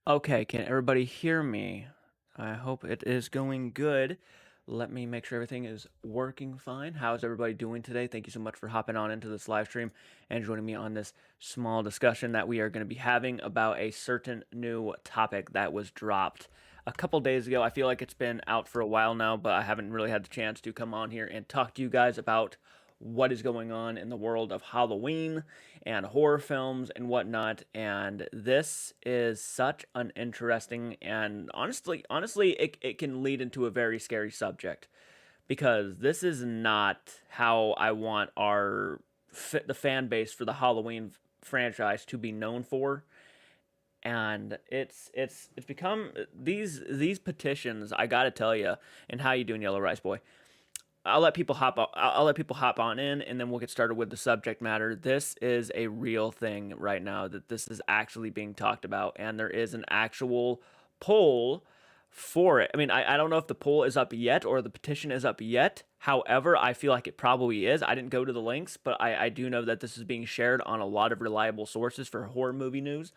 Okay, can everybody hear me? I hope it is going good. Let me make sure everything is working fine. How's everybody doing today? Thank you so much for hopping on into this live stream and joining me on this small discussion that we are going to be having about a certain new topic that was dropped a couple days ago. I feel like it's been out for a while now, but I haven't really had the chance to come on here and talk to you guys about what is going on in the world of Halloween and horror films and whatnot. And this is such an interesting and honestly, it can lead into a very scary subject because this is not how I want the fan base for the Halloween franchise to be known for. And it's become these petitions. I gotta tell you, and how you doing, Yellow Rice Boy? I'll let people hop on in, and then we'll get started with the subject matter. This is a real thing right now. That this is actually being talked about, and there is an actual poll for it. I mean, I don't know if the poll is up yet or the petition is up yet. However, I feel like it probably is. I didn't go to the links, but I do know that this is being shared on a lot of reliable sources for horror movie news,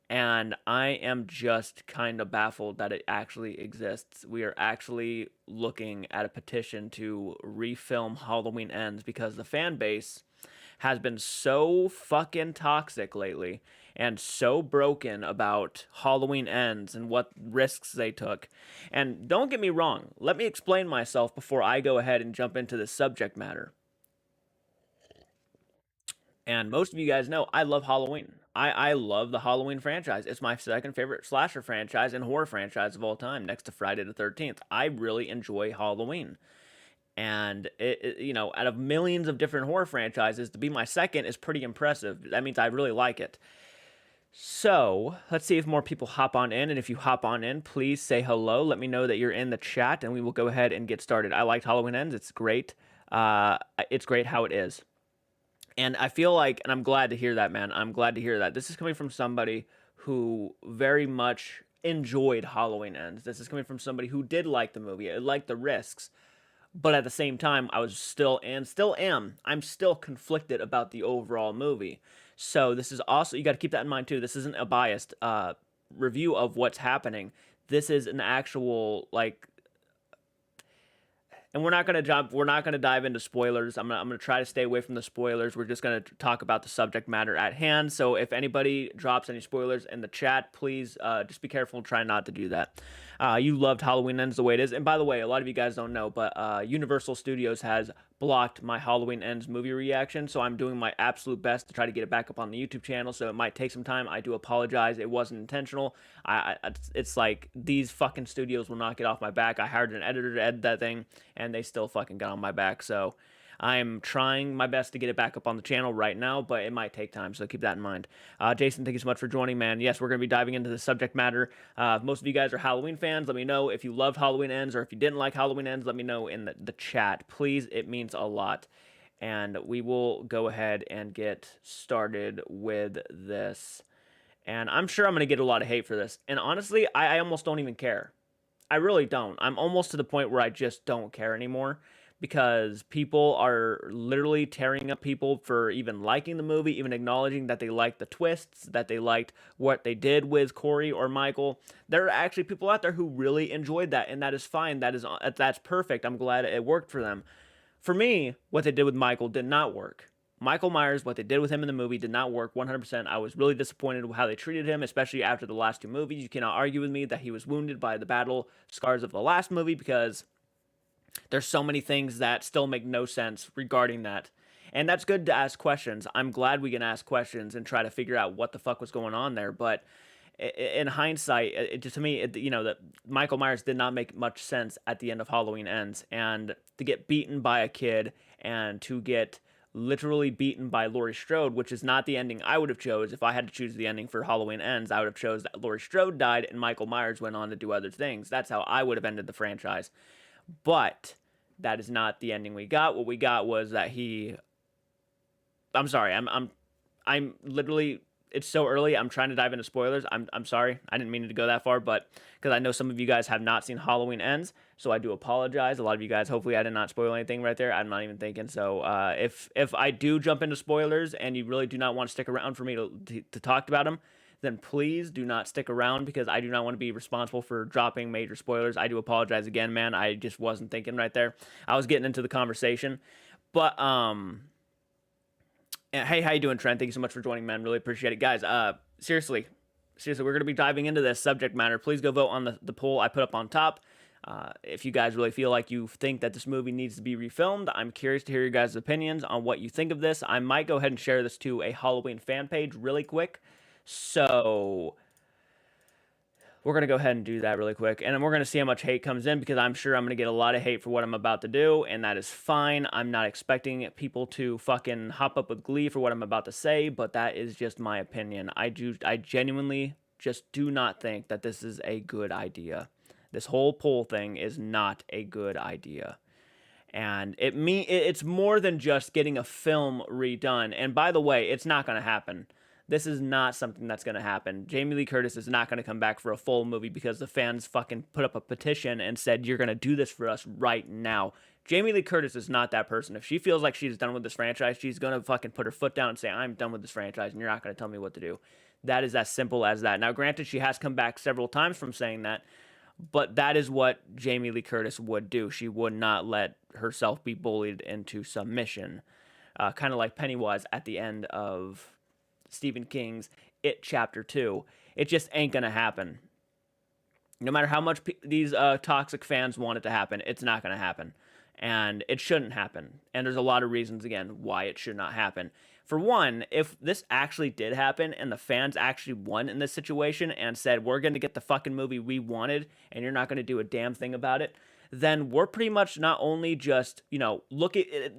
and I am just kind of baffled that it actually exists. We are actually looking at a petition to refilm Halloween Ends because the fan base has been so fucking toxic lately and so broken about Halloween Ends and what risks they took. And don't get me wrong, let me explain myself before I go ahead and jump into the subject matter. And most of you guys know I love Halloween. I love the Halloween franchise. It's my second favorite slasher franchise and horror franchise of all time, next to Friday the 13th. I really enjoy Halloween. And out of millions of different horror franchises, to be my second is pretty impressive. That means I really like it. So let's see if more people hop on in. And if you hop on in, please say hello. Let me know that you're in the chat, and we will go ahead and get started. I liked Halloween Ends. It's great. It's great how it is. And I feel like, and I'm glad to hear that, man. I'm glad to hear that. This is coming from somebody who very much enjoyed Halloween Ends. This is coming from somebody who did like the movie, liked the risks, but at the same time, I was still and still am. I'm still conflicted about the overall movie. So this is also, you got to keep that in mind too. This isn't a biased review of what's happening. This is an actual like, and we're not gonna dive into spoilers. I'm gonna try to stay away from the spoilers. We're just gonna talk about the subject matter at hand. So if anybody drops any spoilers in the chat, please just be careful and try not to do that. You loved Halloween Ends the way it is. And by the way, a lot of you guys don't know, but Universal Studios has blocked my Halloween Ends movie reaction, so I'm doing my absolute best to try to get it back up on the YouTube channel. So it might take some time. I do apologize. It wasn't intentional. It's like these fucking studios will not get off my back. I hired an editor to edit that thing, and they still fucking got on my back. So I'm trying my best to get it back up on the channel right now, but it might take time, so keep that in mind. Jason, thank you so much for joining, man. Yes, we're going to be diving into the subject matter. If most of you guys are Halloween fans, let me know if you loved Halloween Ends, or if you didn't like Halloween Ends, let me know in the chat. Please, it means a lot. And we will go ahead and get started with this. And I'm sure I'm going to get a lot of hate for this. And honestly, I almost don't even care. I really don't. I'm almost to the point where I just don't care anymore because people are literally tearing up people for even liking the movie, even acknowledging that they liked the twists, that they liked what they did with Corey or Michael. There are actually people out there who really enjoyed that, and that is fine. That's perfect. I'm glad it worked for them. For me, what they did with Michael did not work. Michael Myers, what they did with him in the movie did not work 100%. I was really disappointed with how they treated him, especially after the last two movies. You cannot argue with me that he was wounded by the battle scars of the last movie because there's so many things that still make no sense regarding that. And that's good to ask questions. I'm glad we can ask questions and try to figure out what the fuck was going on there. But in hindsight, to me, that Michael Myers did not make much sense at the end of Halloween Ends. And to get beaten by a kid and to get literally beaten by Laurie Strode, which is not the ending I would have chose. If I had to choose the ending for Halloween Ends, I would have chose that Laurie Strode died and Michael Myers went on to do other things. That's how I would have ended the franchise. But that is not the ending we got. What we got was that I'm sorry. I'm literally. It's so early. I'm trying to dive into spoilers. I'm sorry. I didn't mean to go that far, but because I know some of you guys have not seen Halloween Ends, so I do apologize. A lot of you guys, hopefully, I did not spoil anything right there. I'm not even thinking. So if I do jump into spoilers and you really do not want to stick around for me to talk about them, then please do not stick around because I do not want to be responsible for dropping major spoilers. I do apologize again, man. I just wasn't thinking right there. I was getting into the conversation. But hey, how you doing, Trent? Thank you so much for joining, man. Really appreciate it. Guys, seriously, we're going to be diving into this subject matter. Please go vote on the poll I put up on top. If you guys really feel like you think that this movie needs to be refilmed, I'm curious to hear your guys' opinions on what you think of this. I might go ahead and share this to a Halloween fan page really quick. So we're going to go ahead and do that really quick. And then we're going to see how much hate comes in because I'm sure I'm going to get a lot of hate for what I'm about to do. And that is fine. I'm not expecting people to fucking hop up with glee for what I'm about to say, but that is just my opinion. I genuinely just do not think that this is a good idea. This whole poll thing is not a good idea. And it's more than just getting a film redone. And by the way, it's not going to happen. This is not something that's going to happen. Jamie Lee Curtis is not going to come back for a full movie because the fans fucking put up a petition and said, you're going to do this for us right now. Jamie Lee Curtis is not that person. If she feels like she's done with this franchise, she's going to fucking put her foot down and say, I'm done with this franchise and you're not going to tell me what to do. That is as simple as that. Now, granted, she has come back several times from saying that, but that is what Jamie Lee Curtis would do. She would not let herself be bullied into submission. Kind of like Pennywise at the end of Stephen King's It Chapter 2. It just ain't gonna happen. No matter how much these toxic fans want it to happen, it's not gonna happen. And it shouldn't happen. And there's a lot of reasons, again, why it should not happen. For one, if this actually did happen and the fans actually won in this situation and said, we're going to get the fucking movie we wanted and you're not going to do a damn thing about it, then we're pretty much not only just, look at it,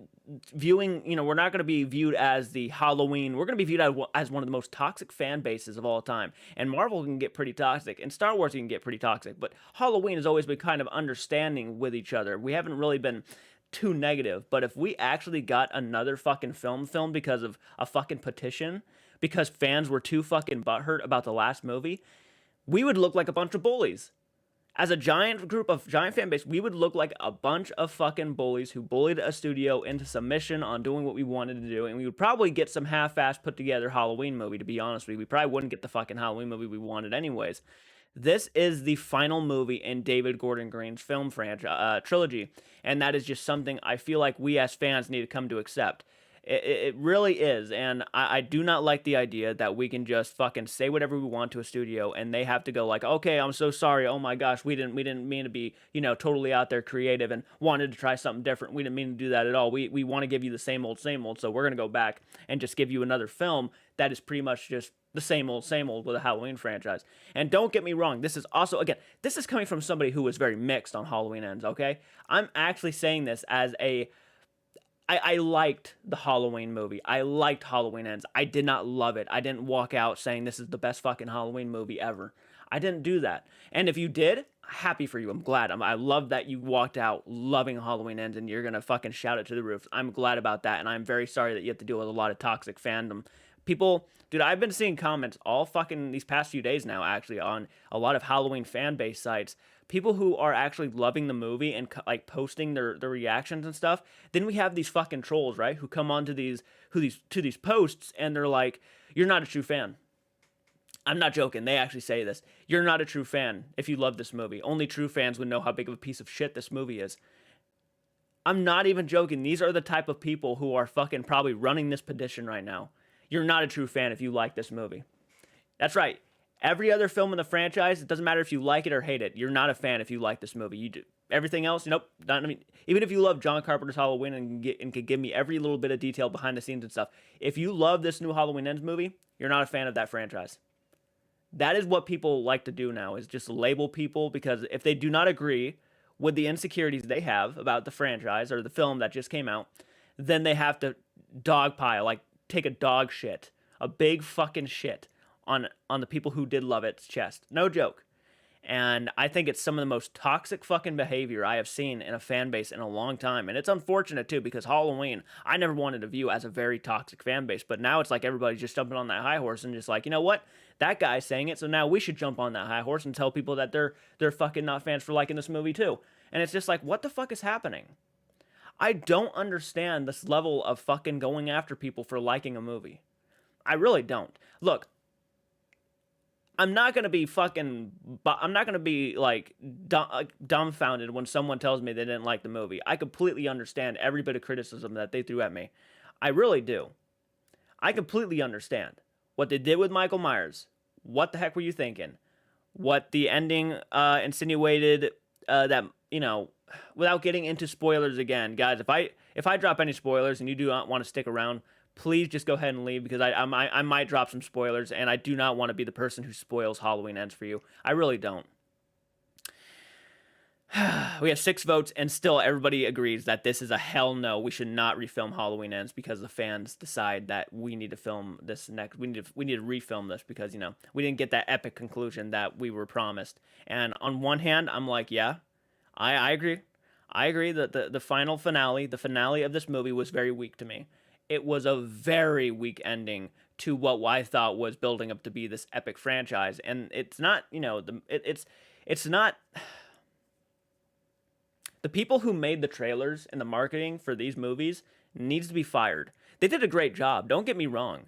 viewing, we're not going to be viewed as the Halloween. We're going to be viewed as one of the most toxic fan bases of all time. And Marvel can get pretty toxic and Star Wars can get pretty toxic. But Halloween has always been kind of understanding with each other. We haven't really been too negative. But if we actually got another fucking film because of a fucking petition, because fans were too fucking butthurt about the last movie, we would look like a bunch of bullies. As a giant fan base, we would look like a bunch of fucking bullies who bullied a studio into submission on doing what we wanted to do, and we would probably get some half-assed put-together Halloween movie, to be honest with you. We probably wouldn't get the fucking Halloween movie we wanted anyways. This is the final movie in David Gordon Green's film franchise trilogy, and that is just something I feel like we as fans need to come to accept. It really is, and I do not like the idea that we can just fucking say whatever we want to a studio, and they have to go like, okay, I'm so sorry, oh my gosh, we didn't mean to be, totally out there creative and wanted to try something different. We didn't mean to do that at all. We want to give you the same old, so we're going to go back and just give you another film that is pretty much just the same old with a Halloween franchise. And don't get me wrong, this is also, again, this is coming from somebody who was very mixed on Halloween Ends, okay? I'm actually saying this as I liked the Halloween movie. I liked Halloween Ends. I did not love it. I didn't walk out saying this is the best fucking Halloween movie ever. I didn't do that. And if you did, happy for you. I'm glad. I love that you walked out loving Halloween Ends and you're going to fucking shout it to the roof. I'm glad about that. And I'm very sorry that you have to deal with a lot of toxic fandom. People, dude, I've been seeing comments all fucking these past few days now, actually, on a lot of Halloween fan base sites. People who are actually loving the movie and like posting their reactions and stuff. Then we have these fucking trolls, right, who come onto these posts and they're like, "You're not a true fan." I'm not joking. They actually say this. You're not a true fan if you love this movie. Only true fans would know how big of a piece of shit this movie is. I'm not even joking. These are the type of people who are fucking probably running this petition right now. You're not a true fan if you like this movie. That's right. Every other film in the franchise, it doesn't matter if you like it or hate it. You're not a fan if you like this movie. You do. Everything else, nope. Even if you love John Carpenter's Halloween and could give me every little bit of detail behind the scenes and stuff, if you love this new Halloween Ends movie, you're not a fan of that franchise. That is what people like to do now, is just label people, because if they do not agree with the insecurities they have about the franchise or the film that just came out, then they have to dogpile, like take a dog shit, a big fucking shit on the people who did love its chest. No joke. And I think it's some of the most toxic fucking behavior I have seen in a fan base in a long time. And it's unfortunate too, because Halloween, I never wanted to view as a very toxic fan base, but now it's like everybody's just jumping on that high horse and just like, you know what? That guy's saying it, so now we should jump on that high horse and tell people that they're fucking not fans for liking this movie too. And it's just like, what the fuck is happening? I don't understand this level of fucking going after people for liking a movie. I really don't. Look, I'm not gonna be fucking. I'm not gonna be like dumbfounded when someone tells me they didn't like the movie. I completely understand every bit of criticism that they threw at me. I really do. I completely understand what they did with Michael Myers. What the heck were you thinking? What the ending insinuated that without getting into spoilers again, guys. If I drop any spoilers and you do not want to stick around, please just go ahead and leave because I might drop some spoilers and I do not want to be the person who spoils Halloween Ends for you. I really don't. We have 6 votes, and still everybody agrees that this is a hell no. We should not refilm Halloween Ends because the fans decide that we need to film this next. We need to refilm this because we didn't get that epic conclusion that we were promised. And on one hand, I'm like, yeah, I agree. I agree that the final finale, the finale of this movie, was very weak to me. It was a very weak ending to what I thought was building up to be this epic franchise, and it's not. It's not. The people who made the trailers and the marketing for these movies needs to be fired. They did a great job, don't get me wrong.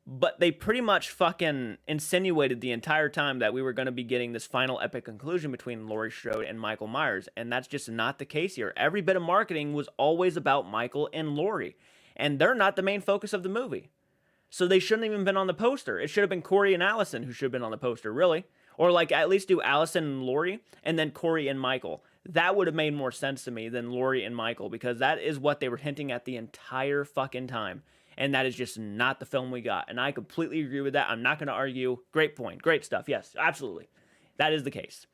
But they pretty much fucking insinuated the entire time that we were going to be getting this final epic conclusion between Laurie Strode and Michael Myers. And that's just not the case here. Every bit of marketing was always about Michael and Laurie. And they're not the main focus of the movie. So they shouldn't have even been on the poster. It should have been Corey and Allison who should have been on the poster, really. Or like at least do Allison and Laurie and then Corey and Michael. That would have made more sense to me than Laurie and Michael because that is what they were hinting at the entire fucking time. And that is just not the film we got. And I completely agree with that. I'm not going to argue. Great point. Great stuff. Yes, absolutely. That is the case.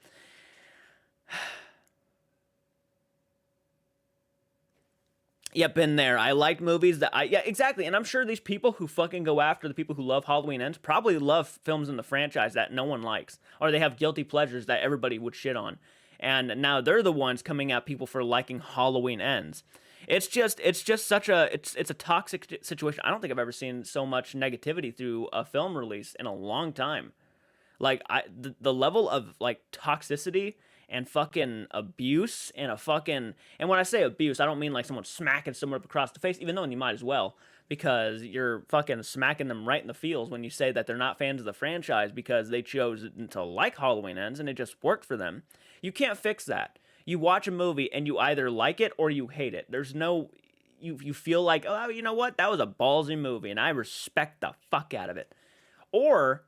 Yep, been there. I like movies that yeah, exactly. And I'm sure these people who fucking go after the people who love Halloween Ends probably love films in the franchise that no one likes. Or they have guilty pleasures that everybody would shit on. And now they're the ones coming at people for liking Halloween Ends. It's just such it's a toxic situation. I don't think I've ever seen so much negativity through a film release in a long time. Like the level of like toxicity and fucking abuse and and when I say abuse, I don't mean like someone smacking someone up across the face, even though you might as well, because you're fucking smacking them right in the feels when you say that they're not fans of the franchise because they chose to like Halloween Ends and it just worked for them. You can't fix that. You watch a movie and you either like it or you hate it. There's no you feel like, oh, you know what? That was a ballsy movie and I respect the fuck out of it. Or,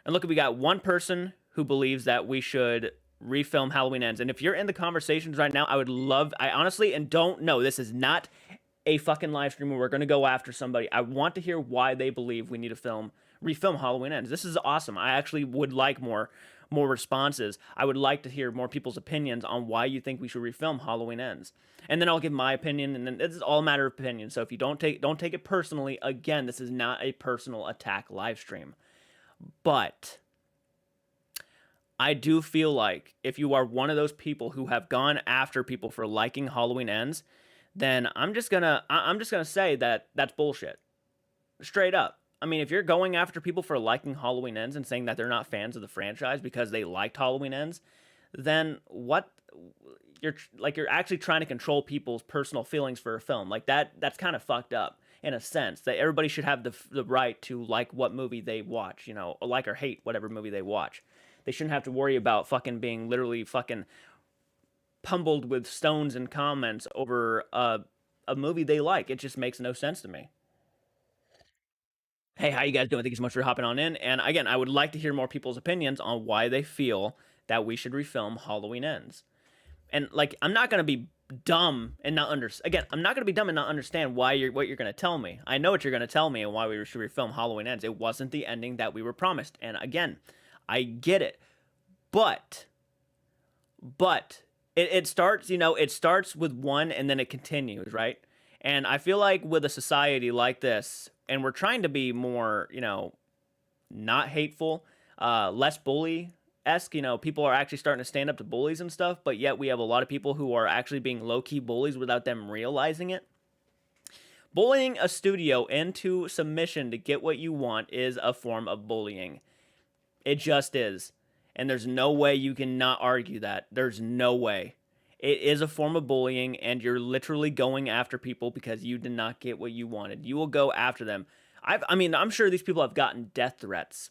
and look, we got one person who believes that we should refilm Halloween Ends. And if you're in the conversations right now, I honestly, and don't know, this is not a fucking live stream where we're going to go after somebody. I want to hear why they believe we need to refilm Halloween Ends. This is awesome. I actually would like more responses. I would like to hear more people's opinions on why you think we should refilm Halloween Ends. And then I'll give my opinion, and then this is all a matter of opinion. So if you don't take it personally, again, this is not a personal attack live stream. But I do feel like if you are one of those people who have gone after people for liking Halloween Ends, then I'm just gonna say that that's bullshit. Straight up. I mean, if you're going after people for liking Halloween Ends and saying that they're not fans of the franchise because they liked Halloween Ends, then what? You're actually trying to control people's personal feelings for a film. Like that's kind of fucked up in a sense that everybody should have the right to like what movie they watch, or like or hate whatever movie they watch. They shouldn't have to worry about fucking being literally fucking pummeled with stones and comments over a movie they like. It just makes no sense to me. Hey, how you guys doing? Thank you so much for hopping on in. And again, I would like to hear more people's opinions on why they feel that we should refilm Halloween Ends. And like, I'm not gonna be dumb and not I'm not gonna be dumb and not understand what you're gonna tell me. I know what you're gonna tell me and why we should refilm Halloween Ends. It wasn't the ending that we were promised. And again, I get it, but it starts. It starts with one and then it continues, right? And I feel like with a society like this, and we're trying to be more, not hateful, less bully-esque. People are actually starting to stand up to bullies and stuff, but yet we have a lot of people who are actually being low-key bullies without them realizing it. Bullying a studio into submission to get what you want is a form of bullying. It just is. And there's no way you can not argue that. There's no way. It is a form of bullying, and you're literally going after people because you did not get what you wanted. You will go after them. I'm sure these people have gotten death threats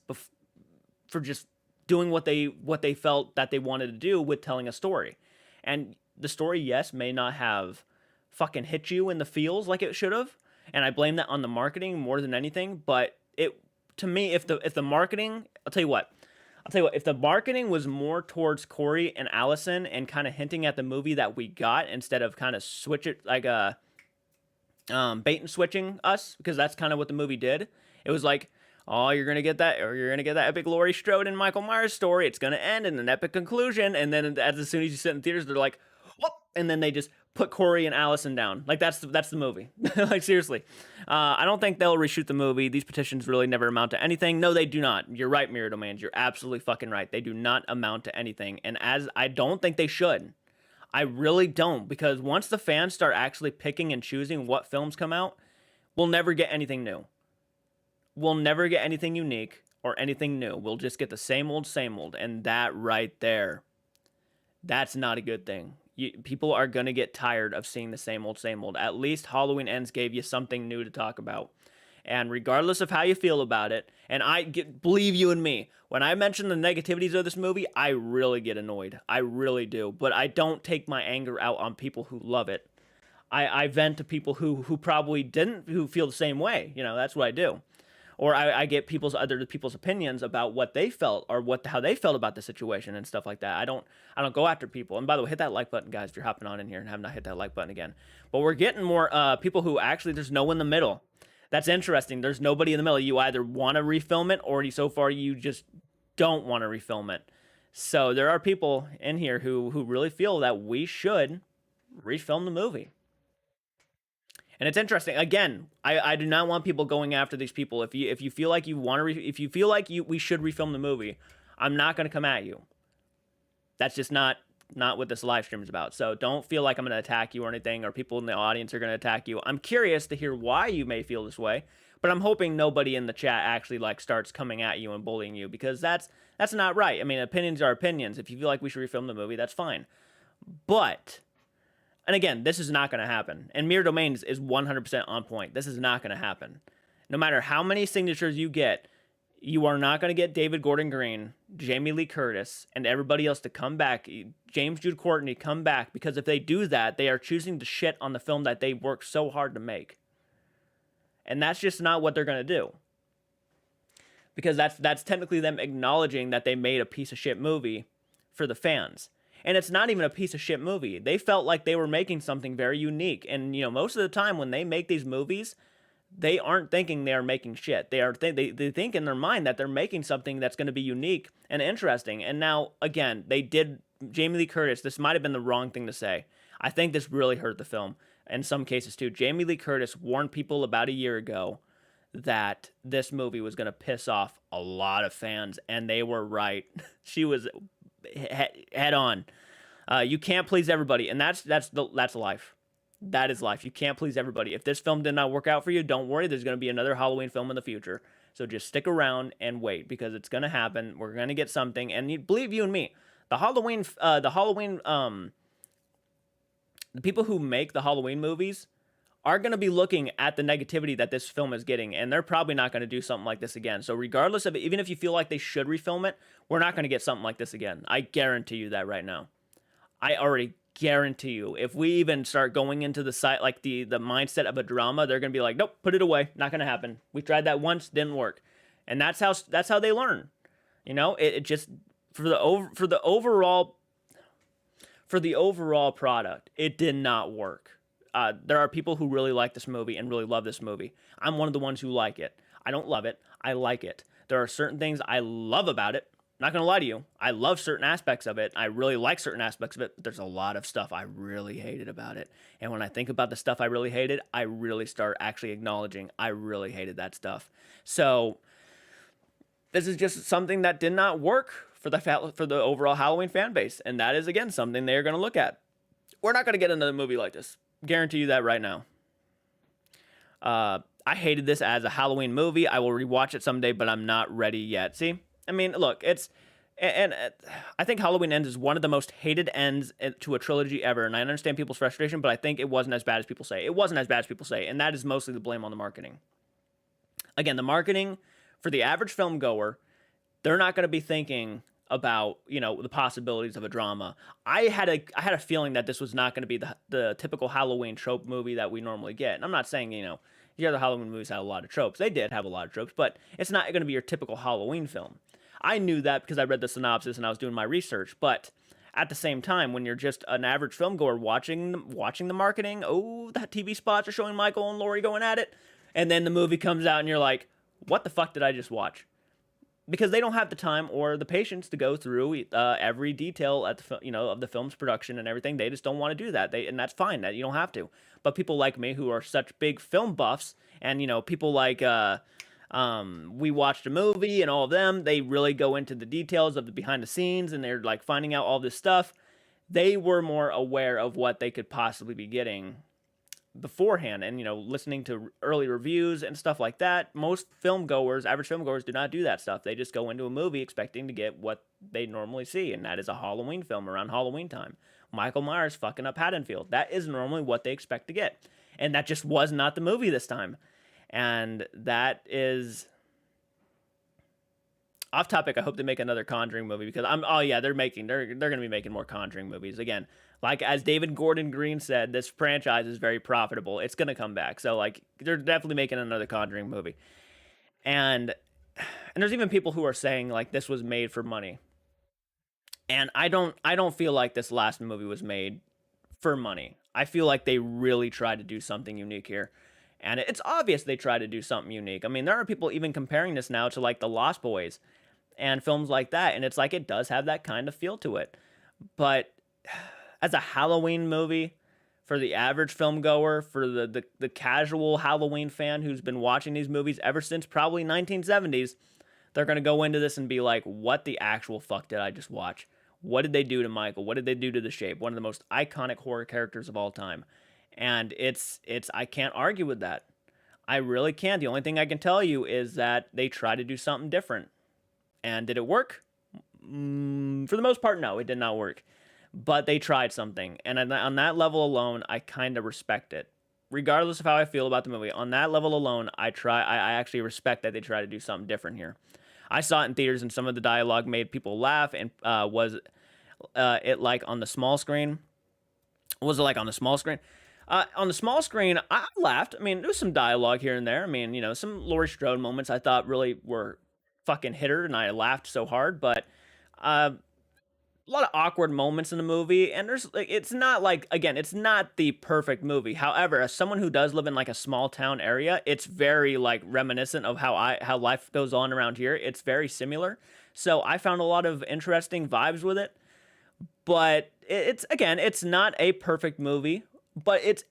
for just doing what they felt that they wanted to do with telling a story. And the story, yes, may not have fucking hit you in the feels like it should have, and I blame that on the marketing more than anything. But it, to me, if the marketing, if the marketing was more towards Corey and Allison and kind of hinting at the movie that we got, instead of kind of switch it like bait and switching us, because that's kind of what the movie did. It was like, oh, you're gonna get that, or you're gonna get that epic Laurie Strode and Michael Myers story. It's gonna end in an epic conclusion, and then as soon as you sit in theaters, they're like, whoop, and then they just put Corey and Allison down. Like that's the movie. Like seriously, I don't think they'll reshoot the movie. These petitions really never amount to anything. No, they do not. You're right, Mirror Domains. You're absolutely fucking right. They do not amount to anything, and as I don't think they should. I really don't, because once the fans start actually picking and choosing what films come out, we'll never get anything new. We'll never get anything unique or anything new. We'll just get the same old, and that right there, that's not a good thing. People are going to get tired of seeing the same old. At least Halloween Ends gave you something new to talk about. And regardless of how you feel about it, and believe you and me, when I mention the negativities of this movie, I really get annoyed. I really do. But I don't take my anger out on people who love it. I vent to people who probably didn't, who feel the same way. You know, that's what I do. Or I get other people's opinions about what they felt, or how they felt about the situation and stuff like that. I don't go after people. And by the way, hit that like button, guys, if you're hopping on in here and have not hit that like button again. But we're getting more people who actually, there's no in the middle. That's interesting. There's nobody in the middle. You either want to refilm it, or so far you just don't want to refilm it. So there are people in here who really feel that we should refilm the movie. And it's interesting. Again, I do not want people going after these people. If you feel like you want to, if you feel like we should refilm the movie, I'm not going to come at you. That's just not what this live stream is about. So don't feel like I'm going to attack you or anything, or people in the audience are going to attack you. I'm curious to hear why you may feel this way, but I'm hoping nobody in the chat actually starts coming at you and bullying you, because that's not right. I mean, opinions are opinions. If you feel like we should refilm the movie, that's fine. But, and again, this is not going to happen. And Mirror Domains is 100% on point. This is not going to happen. No matter how many signatures you get, you are not going to get David Gordon Green, Jamie Lee Curtis, and everybody else to come back. James Jude Courtney, come back. Because if they do that, they are choosing to shit on the film that they worked so hard to make. And that's just not what they're going to do. Because that's technically them acknowledging that they made a piece of shit movie for the fans. And it's not even a piece of shit movie. They felt like they were making something very unique. And, most of the time when they make these movies, they aren't thinking they are making shit. They think in their mind that they're making something that's going to be unique and interesting. And now, again, they did Jamie Lee Curtis. This might have been the wrong thing to say. I think this really hurt the film in some cases too. Jamie Lee Curtis warned people about a year ago that this movie was going to piss off a lot of fans, and they were right. She was head on. You can't please everybody, and that's life. That is life. You can't please everybody. If this film did not work out for you, don't worry. There's going to be another Halloween film in the future. So just stick around and wait, because it's going to happen. We're going to get something. And believe you and me, the people who make the Halloween movies are going to be looking at the negativity that this film is getting, and they're probably not going to do something like this again. So regardless of it, even if you feel like they should refilm it, we're not going to get something like this again. I guarantee you that right now. I already guarantee you, if we even start going into the site like the mindset of a drama, they're gonna be like, nope, put it away, not gonna happen. We tried that once, didn't work. And that's how they learn. It just for the overall product, it did not work. There are people who really like this movie and really love this movie. I'm one of the ones who like it. I don't love it, I like it. There are certain things I love about it. Not gonna lie to you, I love certain aspects of it. I really like certain aspects of it, but there's a lot of stuff I really hated about it. And when I think about the stuff I really hated, I really start actually acknowledging I really hated that stuff. So this is just something that did not work for the overall Halloween fan base, and that is again something they're gonna look at. We're not gonna get another movie like this. Guarantee you that right now. I hated this as a Halloween movie. I will rewatch it someday, but I'm not ready yet. See? I mean, look, and I think Halloween Ends is one of the most hated ends to a trilogy ever, and I understand people's frustration, but I think it wasn't as bad as people say. It wasn't as bad as people say, and that is mostly the blame on the marketing. Again, the marketing for the average film goer they're not going to be thinking about, the possibilities of a drama. I had a feeling that this was not going to be the typical Halloween trope movie that we normally get. And I'm not saying, the other Halloween movies had a lot of tropes. They did have a lot of tropes, but it's not going to be your typical Halloween film. I knew that because I read the synopsis and I was doing my research, but at the same time, when you're just an average film goer watching the marketing, oh, that TV spots are showing Michael and Laurie going at it, and then the movie comes out and you're like, what the fuck did I just watch? Because they don't have the time or the patience to go through every detail at of the film's production and everything. They just don't want to do that. And that's fine. That you don't have to. But people like me who are such big film buffs, and people like we watched a movie and all of them, they really go into the details of the behind the scenes and they're like finding out all this stuff. They were more aware of what they could possibly be getting beforehand, and listening to early reviews and stuff like that. Most average film goers, do not do that stuff. They just go into a movie expecting to get what they normally see, and that is a Halloween film around Halloween time. Michael Myers fucking up Haddonfield. That is normally what they expect to get, and that just was not the movie this time. And that is off topic. I hope they make another Conjuring movie, because they're gonna be making more Conjuring movies again. Like, as David Gordon Green said, this franchise is very profitable. It's gonna come back. So like, they're definitely making another Conjuring movie. And there's even people who are saying like this was made for money. And I don't feel like this last movie was made for money. I feel like they really tried to do something unique here. And it's obvious they tried to do something unique. I mean, there are people even comparing this now to like The Lost Boys and films like that, and it's like it does have that kind of feel to it. But as a Halloween movie, for the average film goer, for the casual Halloween fan who's been watching these movies ever since probably 1970s, they're going to go into this and be like, what the actual fuck did I just watch? What did they do to Michael? What did they do to the Shape? One of the most iconic horror characters of all time. And it's I can't argue with that. I really can't. The only thing I can tell you is that they try to do something different. And did it work? For the most part, no, it did not work. But they tried something. And on that level alone, I kind of respect it. Regardless of how I feel about the movie, on that level alone, I actually respect that they try to do something different here. I saw it in theaters, and some of the dialogue made people laugh. And was it like on the small screen? Was it like on the small screen? On the small screen, I laughed. I mean, there was some dialogue here and there. I mean, some Laurie Strode moments I thought really were fucking hit her, and I laughed so hard. But a lot of awkward moments in the movie, and there's like, it's not like, again, it's not the perfect movie. However, as someone who does live in like a small town area, it's very like reminiscent of how life goes on around here. It's very similar. So I found a lot of interesting vibes with it. But it's not a perfect movie, but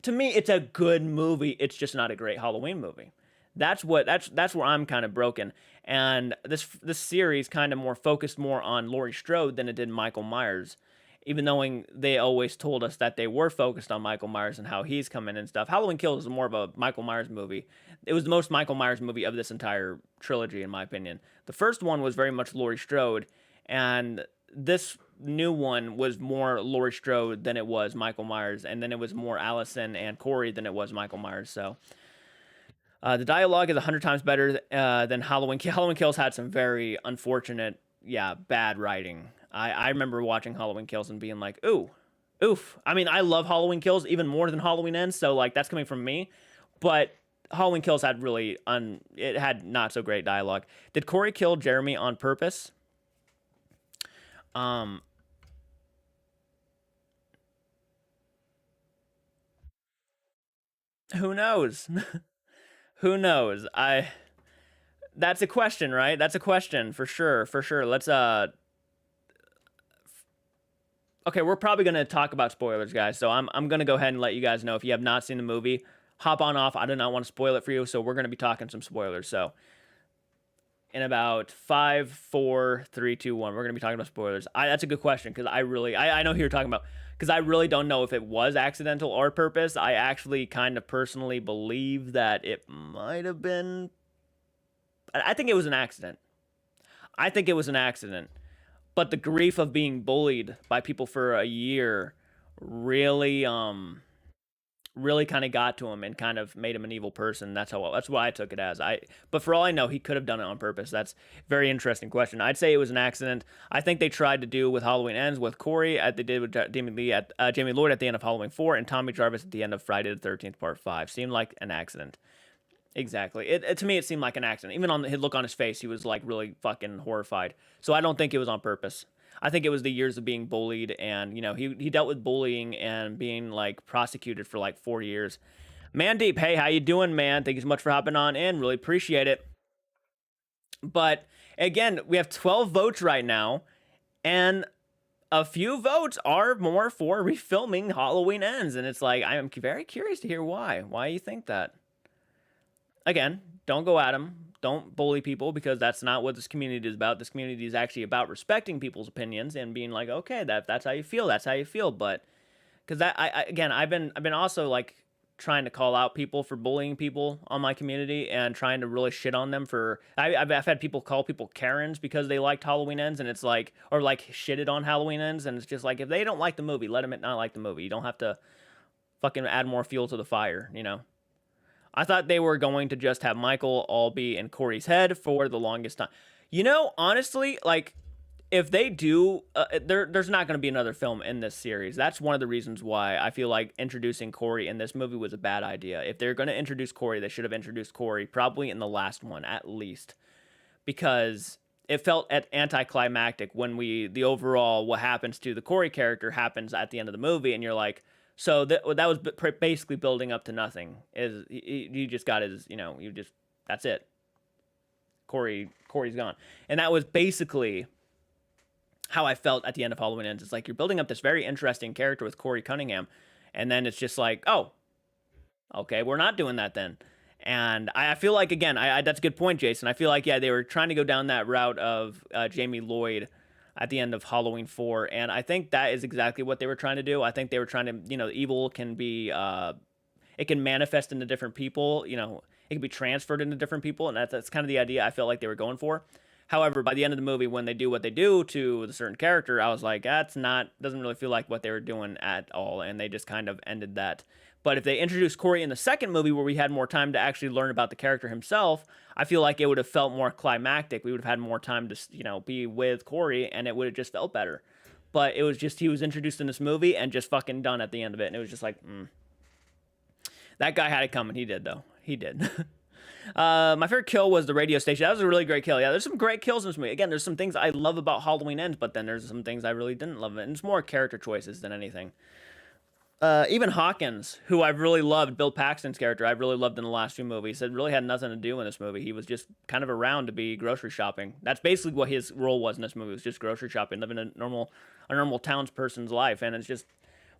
to me it's a good movie. It's just not a great Halloween movie. That's where I'm kind of broken. And this series kind of more focused more on Laurie Strode than it did Michael Myers. Even though they always told us that they were focused on Michael Myers and how he's come in and stuff. Halloween Kills is more of a Michael Myers movie. It was the most Michael Myers movie of this entire trilogy, in my opinion. The first one was very much Laurie Strode, and this new one was more Laurie Strode than it was Michael Myers, and then it was more Allison and Corey than it was Michael Myers. So the dialogue is 100 times better than Halloween. Halloween Kills had some very unfortunate, bad writing. I remember watching Halloween Kills and being like, ooh, oof. I mean, I love Halloween Kills even more than Halloween Ends, so like that's coming from me. But Halloween Kills had it had not so great dialogue. Did Corey kill Jeremy on purpose? Who knows? Who knows? That's a question, right? That's a question for sure, for sure. Let's okay, we're probably gonna talk about spoilers, guys. So I'm gonna go ahead and let you guys know if you have not seen the movie, hop on off. I do not want to spoil it for you, so we're gonna be talking some spoilers. So in about 5, 4, 3, 2, 1, we're gonna be talking about spoilers. That's a good question because I know who you're talking about, because I really don't know if it was accidental or purpose. I actually kind of personally believe that it might have been. I think it was an accident. I think it was an accident. But the grief of being bullied by people for a year really really kind of got to him and kind of made him an evil person. That's what I took it as. But for all I know, he could have done it on purpose. That's a very interesting question. I'd say it was an accident. I think they tried to do with Halloween Ends with Corey, they did with Jamie Lloyd at the end of Halloween 4, and Tommy Jarvis at the end of Friday the 13th Part 5. Seemed like an accident. Exactly. To me, it seemed like an accident. Even on his look on his face, he was like really fucking horrified. So I don't think it was on purpose. I think it was the years of being bullied, and he dealt with bullying and being like prosecuted for like 4 years. Mandeep, hey, how you doing, man? Thank you so much for hopping on in. Really appreciate it. But again, we have 12 votes right now, and a few votes are more for refilming Halloween Ends, and it's like I am very curious to hear why. Why you think that? Again, don't go at them. Don't bully people, because that's not what this community is about. This community is actually about respecting people's opinions and being like, okay, that's how you feel. That's how you feel. But because I've been also like trying to call out people for bullying people on my community and trying to really shit on them for. I've had people call people Karens because they liked Halloween Ends, and it's like, or like shitted on Halloween Ends, and it's just like, if they don't like the movie, let them not like the movie. You don't have to fucking add more fuel to the fire. I thought they were going to just have Michael all be in Corey's head for the longest time. Honestly, like, if they do, there's not going to be another film in this series. That's one of the reasons why I feel like introducing Corey in this movie was a bad idea. If they're going to introduce Corey, they should have introduced Corey probably in the last one, at least. Because it felt anticlimactic when the overall what happens to the Corey character happens at the end of the movie, and you're like, so that was basically building up to nothing. Is you just got his, that's it. Corey's gone, and that was basically how I felt at the end of Halloween Ends. It's like you're building up this very interesting character with Corey Cunningham, and then it's just like, oh, okay, we're not doing that then. And I feel like, again, that's a good point, Jason. I feel like, yeah, they were trying to go down that route of Jamie Lloyd at the end of Halloween 4, and I think that is exactly what they were trying to do. I think they were trying to, evil can be, it can manifest into different people, it can be transferred into different people, and that's kind of the idea I felt like they were going for. However, by the end of the movie, when they do what they do to the certain character, I was like, doesn't really feel like what they were doing at all, and they just kind of ended that. But if they introduced Corey in the second movie, where we had more time to actually learn about the character himself, I feel like it would have felt more climactic. We would have had more time to, be with Corey, and it would have just felt better. But it was just, he was introduced in this movie and just fucking done at the end of it. And it was just like, That guy had it coming. He did, though. He did. My favorite kill was the radio station. That was a really great kill. Yeah, there's some great kills in this movie. Again, there's some things I love about Halloween Ends, but then there's some things I really didn't love. And it's more character choices than anything. Even Hawkins, who I've really loved, Bill Paxton's character, I've really loved in the last few movies. It really had nothing to do in this movie. He was just kind of around to be grocery shopping. That's basically what his role was in this movie. It was just grocery shopping, living a normal townsperson's life. And it's just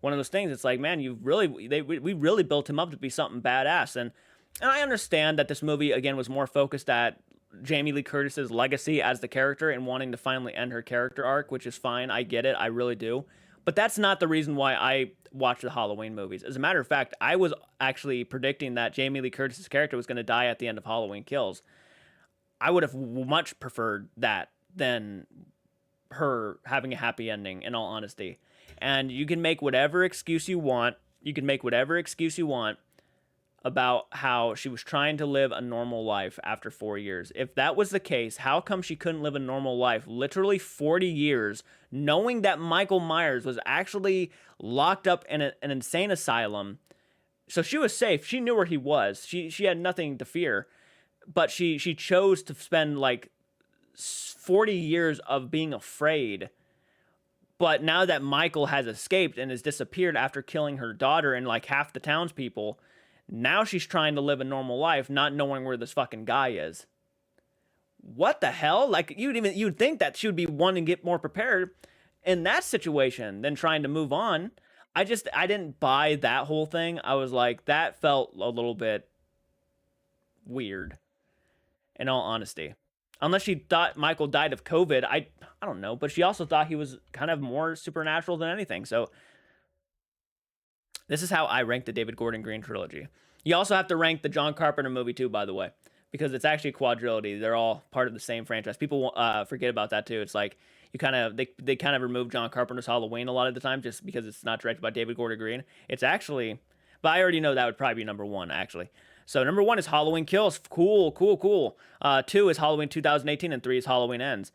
one of those things. It's like, man, we really built him up to be something badass. And I understand that this movie, again, was more focused at Jamie Lee Curtis's legacy as the character and wanting to finally end her character arc, which is fine. I get it. I really do. But that's not the reason why I watched the Halloween movies. As a matter of fact, I was actually predicting that Jamie Lee Curtis's character was going to die at the end of Halloween Kills. I would have much preferred that than her having a happy ending, in all honesty. And you can make whatever excuse you want. About how she was trying to live a normal life after 4 years. If that was the case, how come she couldn't live a normal life literally 40 years, knowing that Michael Myers was actually locked up in an insane asylum? So she was safe. She knew where he was. She had nothing to fear. But she chose to spend like 40 years of being afraid. But now that Michael has escaped and has disappeared after killing her daughter and like half the townspeople, now she's trying to live a normal life, not knowing where this fucking guy is. What the hell? Like, you'd think that she would be wanting to get more prepared in that situation than trying to move on. I didn't buy that whole thing. I was like, that felt a little bit weird, in all honesty. Unless she thought Michael died of COVID, I don't know. But she also thought he was kind of more supernatural than anything. So this is how I rank the David Gordon Green trilogy. You also have to rank the John Carpenter movie too, by the way, because it's actually a quadrilogy. They're all part of the same franchise. People forget about that too. It's like they kind of remove John Carpenter's Halloween a lot of the time just because it's not directed by David Gordon Green. It's actually But I already know that would probably be number one, actually. So number one is Halloween Kills. Cool, cool, cool. Two is Halloween 2018, and three is Halloween Ends.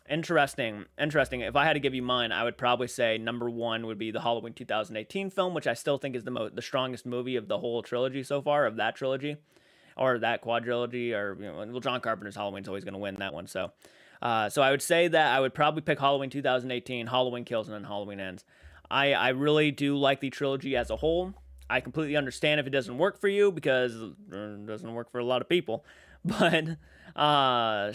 Interesting, interesting. If I had to give you mine, I would probably say number one would be the Halloween 2018 film, which I still think is the strongest movie of the whole trilogy so far, of that trilogy, or that quadrilogy, or well, John Carpenter's Halloween's always going to win that one. So I would say that I would probably pick Halloween 2018, Halloween Kills, and then Halloween Ends. I really do like the trilogy as a whole. I completely understand if it doesn't work for you, because it doesn't work for a lot of people. But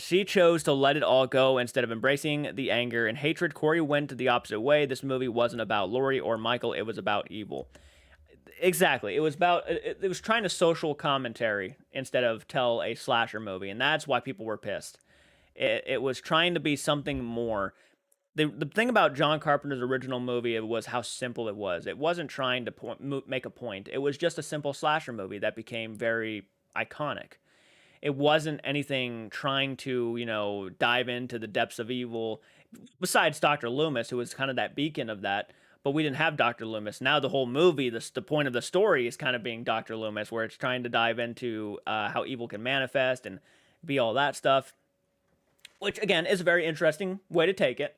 she chose to let it all go instead of embracing the anger and hatred. Corey went the opposite way. This movie wasn't about Laurie or Michael. It was about evil. Exactly. It was about, it was trying to social commentary instead of tell a slasher movie. And that's why people were pissed. It was trying to be something more. The thing about John Carpenter's original movie was how simple it was. It wasn't trying to make a point. It was just a simple slasher movie that became very iconic. It wasn't anything trying to, dive into the depths of evil, besides Dr. Loomis, who was kind of that beacon of that. But we didn't have Dr. Loomis. Now the whole movie, the point of the story is kind of being Dr. Loomis, where it's trying to dive into how evil can manifest and be all that stuff, which, again, is a very interesting way to take it.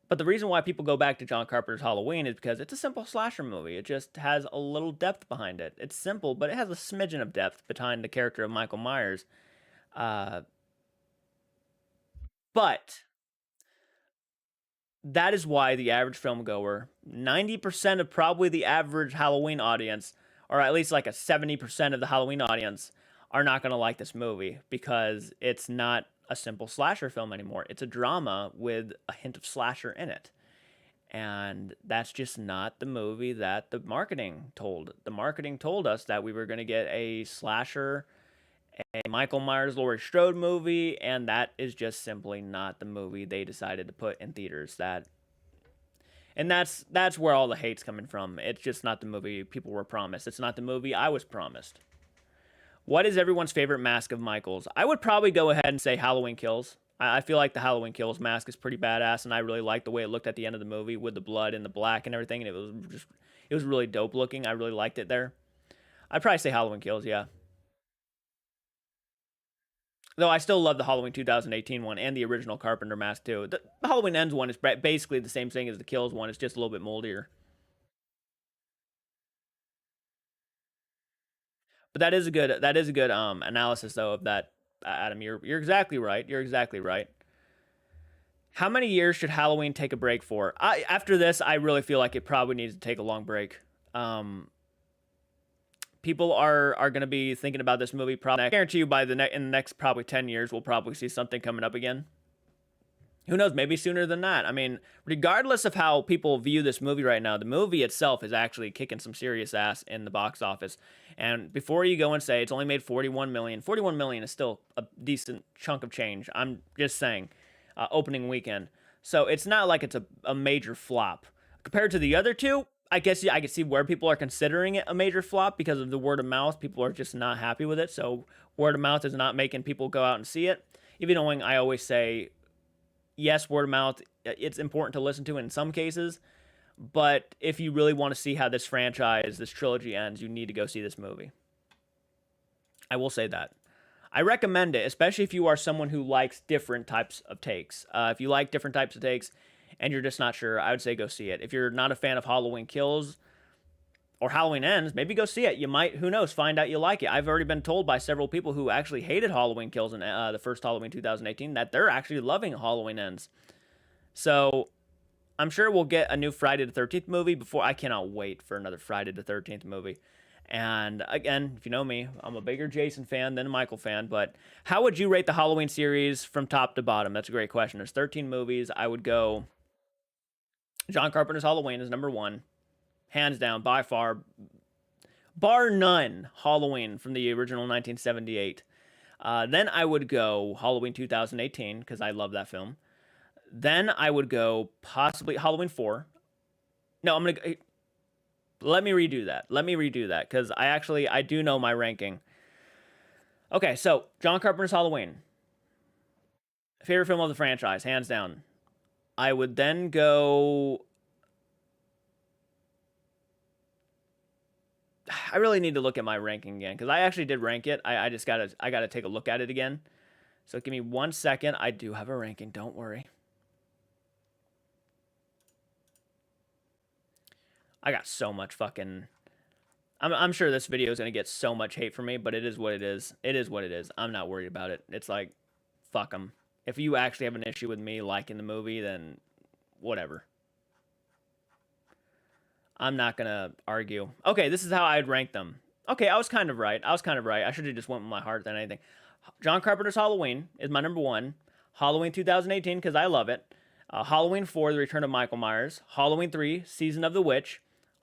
But the reason why people go back to John Carpenter's Halloween is because it's a simple slasher movie. It just has a little depth behind it. It's simple, but it has a smidgen of depth behind the character of Michael Myers. But that is why the average film goer, 90% of probably the average Halloween audience, or at least like a 70% of the Halloween audience, are not going to like this movie, because it's not a simple slasher film anymore. It's a drama with a hint of slasher in it. And that's just not the movie that the marketing told. The marketing told us that we were going to get a slasher, a Michael Myers, Laurie Strode movie, and that is just simply not the movie they decided to put in theaters. And that's where all the hate's coming from. It's just not the movie people were promised. It's not the movie I was promised. What is everyone's favorite mask of Michael's? I would probably go ahead and say Halloween Kills. I feel like the Halloween Kills mask is pretty badass, and I really like the way it looked at the end of the movie with the blood and the black and everything, and it was really dope looking. I really liked it there. I'd probably say Halloween Kills, yeah. Though I still love the Halloween 2018 one and the original Carpenter mask too. The Halloween Ends one is basically the same thing as the Kills one. It's just a little bit moldier. But that is a good analysis though of that, Adam. You're exactly right. You're exactly right. How many years should Halloween take a break for? After this, I really feel like it probably needs to take a long break. People are going to be thinking about this movie. Probably, I guarantee you, in the next probably 10 years, we'll probably see something coming up again. Who knows? Maybe sooner than that. I mean, regardless of how people view this movie right now, the movie itself is actually kicking some serious ass in the box office. And before you go and say it's only made 41 million, 41 million is still a decent chunk of change. I'm just saying, opening weekend. So it's not like it's a major flop. Compared to the other two, I guess I can see where people are considering it a major flop because of the word of mouth. People are just not happy with it. So word of mouth is not making people go out and see it. Even knowing I always say, yes, word of mouth, it's important to listen to in some cases. But if you really want to see how this franchise, this trilogy ends, you need to go see this movie. I will say that. I recommend it, especially if you are someone who likes different types of takes. If you like different types of takes and you're just not sure, I would say go see it. If you're not a fan of Halloween Kills or Halloween Ends, maybe go see it. You might, who knows, find out you like it. I've already been told by several people who actually hated Halloween Kills in the first Halloween 2018 that they're actually loving Halloween Ends. So I'm sure we'll get a new Friday the 13th movie before. I cannot wait for another Friday the 13th movie. And again, if you know me, I'm a bigger Jason fan than a Michael fan. But how would you rate the Halloween series from top to bottom? That's a great question. There's 13 movies. I would go John Carpenter's Halloween is number one. Hands down, by far, bar none, Halloween from the original 1978. Then I would go Halloween 2018 because I love that film. Then I would go possibly Halloween 4. No, I'm going to... Let me redo that because I do know my ranking. Okay, so John Carpenter's Halloween. Favorite film of the franchise, hands down. I would then go I really need to look at my ranking again because I actually did rank it. I just gotta take a look at it again. So give me 1 second. I do have a ranking. Don't worry. I got so much fucking. I'm sure this video is gonna get so much hate from me, but it is what it is. It is what it is. I'm not worried about it. It's like, fuck them. If you actually have an issue with me liking the movie, then whatever. I'm not gonna argue. Okay, this is how I'd rank them. Okay, I was kind of right. I should have just went with my heart than anything. John Carpenter's Halloween is my number one. Halloween 2018 because I love it. Halloween 4, The Return of Michael Myers. Halloween 3, Season of the Witch.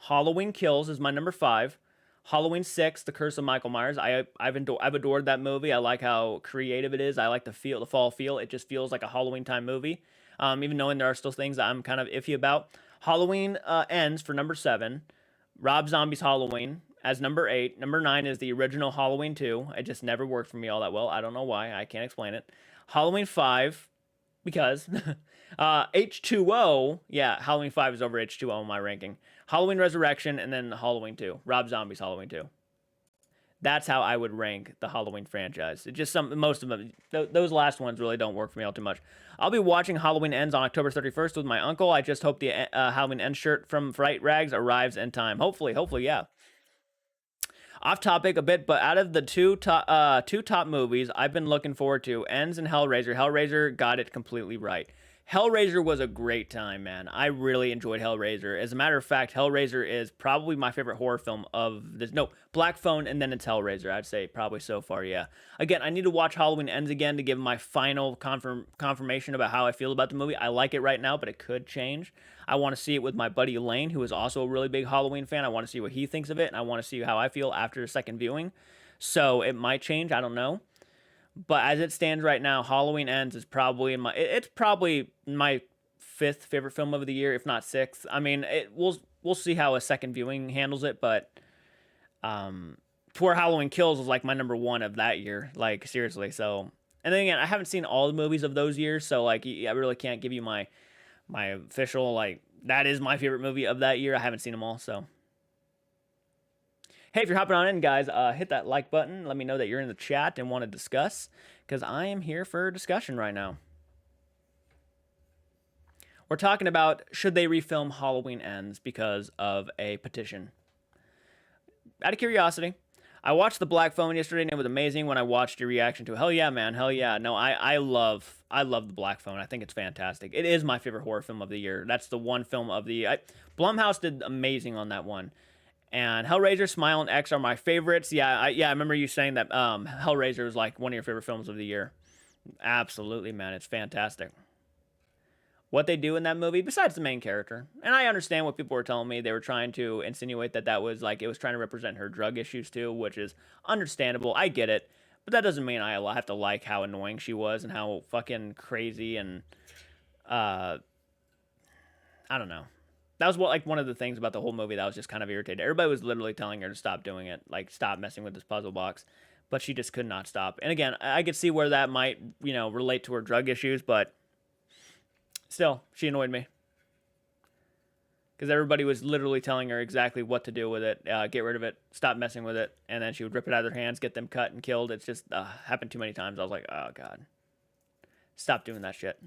Halloween Kills is my number 5. Halloween 6, The Curse of Michael Myers. I've adored that movie. I like how creative it is. I like the fall feel. It just feels like a Halloween time movie. Even knowing there are still things that I'm kind of iffy about. Halloween Ends for number 7. Rob Zombie's Halloween as number 8. Number 9 is the original Halloween 2. It just never worked for me all that well. I don't know why. I can't explain it. Halloween 5, because H2O, yeah, Halloween 5 is over H2O in my ranking. Halloween Resurrection, and then Halloween 2. Rob Zombie's Halloween 2. That's how I would rank the Halloween franchise. It just most of them, those last ones really don't work for me all too much. I'll be watching Halloween Ends on October 31st with my uncle. I just hope the Halloween Ends shirt from Fright Rags arrives in time. Hopefully, yeah. Off topic a bit, but out of the two top movies I've been looking forward to, Ends and Hellraiser. Hellraiser got it completely right. Hellraiser was a great time, man. I really enjoyed Hellraiser. As a matter of fact, Hellraiser is probably my favorite horror film of this. No, Black Phone, and then it's Hellraiser. I'd say probably so far, yeah. Again, I need to watch Halloween Ends again to give my final confirmation about how I feel about the movie. I like it right now, but it could change. I want to see it with my buddy Lane, who is also a really big Halloween fan. I want to see what he thinks of it, and I want to see how I feel after a second viewing. So it might change. I don't know. But as it stands right now, Halloween Ends is probably it's probably my 5th favorite film of the year, if not 6th. I mean, we'll see how a second viewing handles it, but Poor Halloween Kills was like my number 1 of that year, like seriously. So, and then again, I haven't seen all the movies of those years, so like I really can't give you my official like that is my favorite movie of that year. I haven't seen them all, so. Hey, if you're hopping on in, guys, hit that like button. Let me know that you're in the chat and want to discuss, because I am here for discussion right now. We're talking about should they refilm Halloween Ends because of a petition. Out of curiosity, I watched The Black Phone yesterday, and it was amazing when I watched your reaction to it. Hell yeah, man. Hell yeah. No, I love The Black Phone. I think it's fantastic. It is my favorite horror film of the year. That's the one film of the year. Blumhouse did amazing on that one. And Hellraiser, Smile, and X are my favorites. Yeah, I remember you saying that Hellraiser was like one of your favorite films of the year. Absolutely, man. It's fantastic. What they do in that movie, besides the main character. And I understand what people were telling me. They were trying to insinuate that was like, it was trying to represent her drug issues too, which is understandable. I get it. But that doesn't mean I have to like how annoying she was and how fucking crazy and, I don't know. That was one of the things about the whole movie that was just kind of irritating. Everybody was literally telling her to stop doing it, like stop messing with this puzzle box, but she just could not stop. And again, I could see where that might, relate to her drug issues, but still, she annoyed me because everybody was literally telling her exactly what to do with it, get rid of it, stop messing with it, and then she would rip it out of their hands, get them cut and killed. It's just happened too many times. I was like, oh god, stop doing that shit.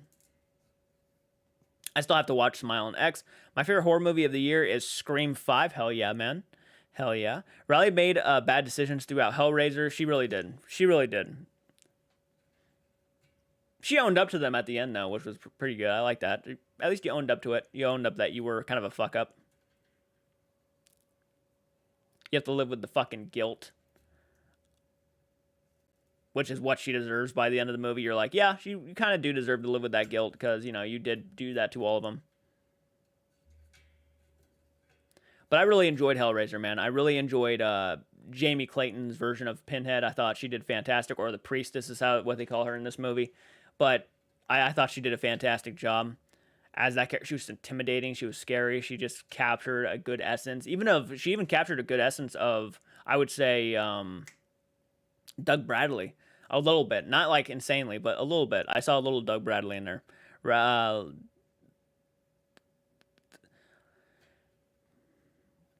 I still have to watch Smile and X. My favorite horror movie of the year is Scream 5. Hell yeah, man. Hell yeah. Riley made bad decisions throughout Hellraiser. She really did. She really did. She owned up to them at the end, though, which was pretty good. I like that. At least you owned up to it. You owned up that you were kind of a fuck up. You have to live with the fucking guilt, which is what she deserves by the end of the movie. You're like, yeah, you kind of do deserve to live with that guilt because, you did do that to all of them. But I really enjoyed Hellraiser, man. I really enjoyed Jamie Clayton's version of Pinhead. I thought she did fantastic, or the Priestess is what they call her in this movie. But I thought she did a fantastic job as that character. She was intimidating. She was scary. She just captured a good essence. She even captured a good essence of, I would say, Doug Bradley. A little bit. Not like insanely, but a little bit. I saw a little Doug Bradley in there.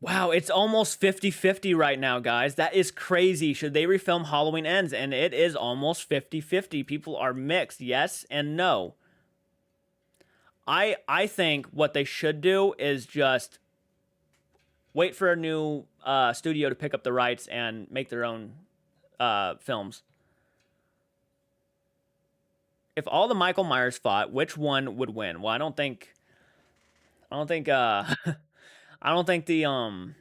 Wow, it's almost 50-50 right now, guys. That is crazy. Should they refilm Halloween Ends? And it is almost 50-50. People are mixed, yes and no. I think what they should do is just wait for a new studio to pick up the rights and make their own films. If all the Michael Myers fought, which one would win? Well, I don't think I don't think the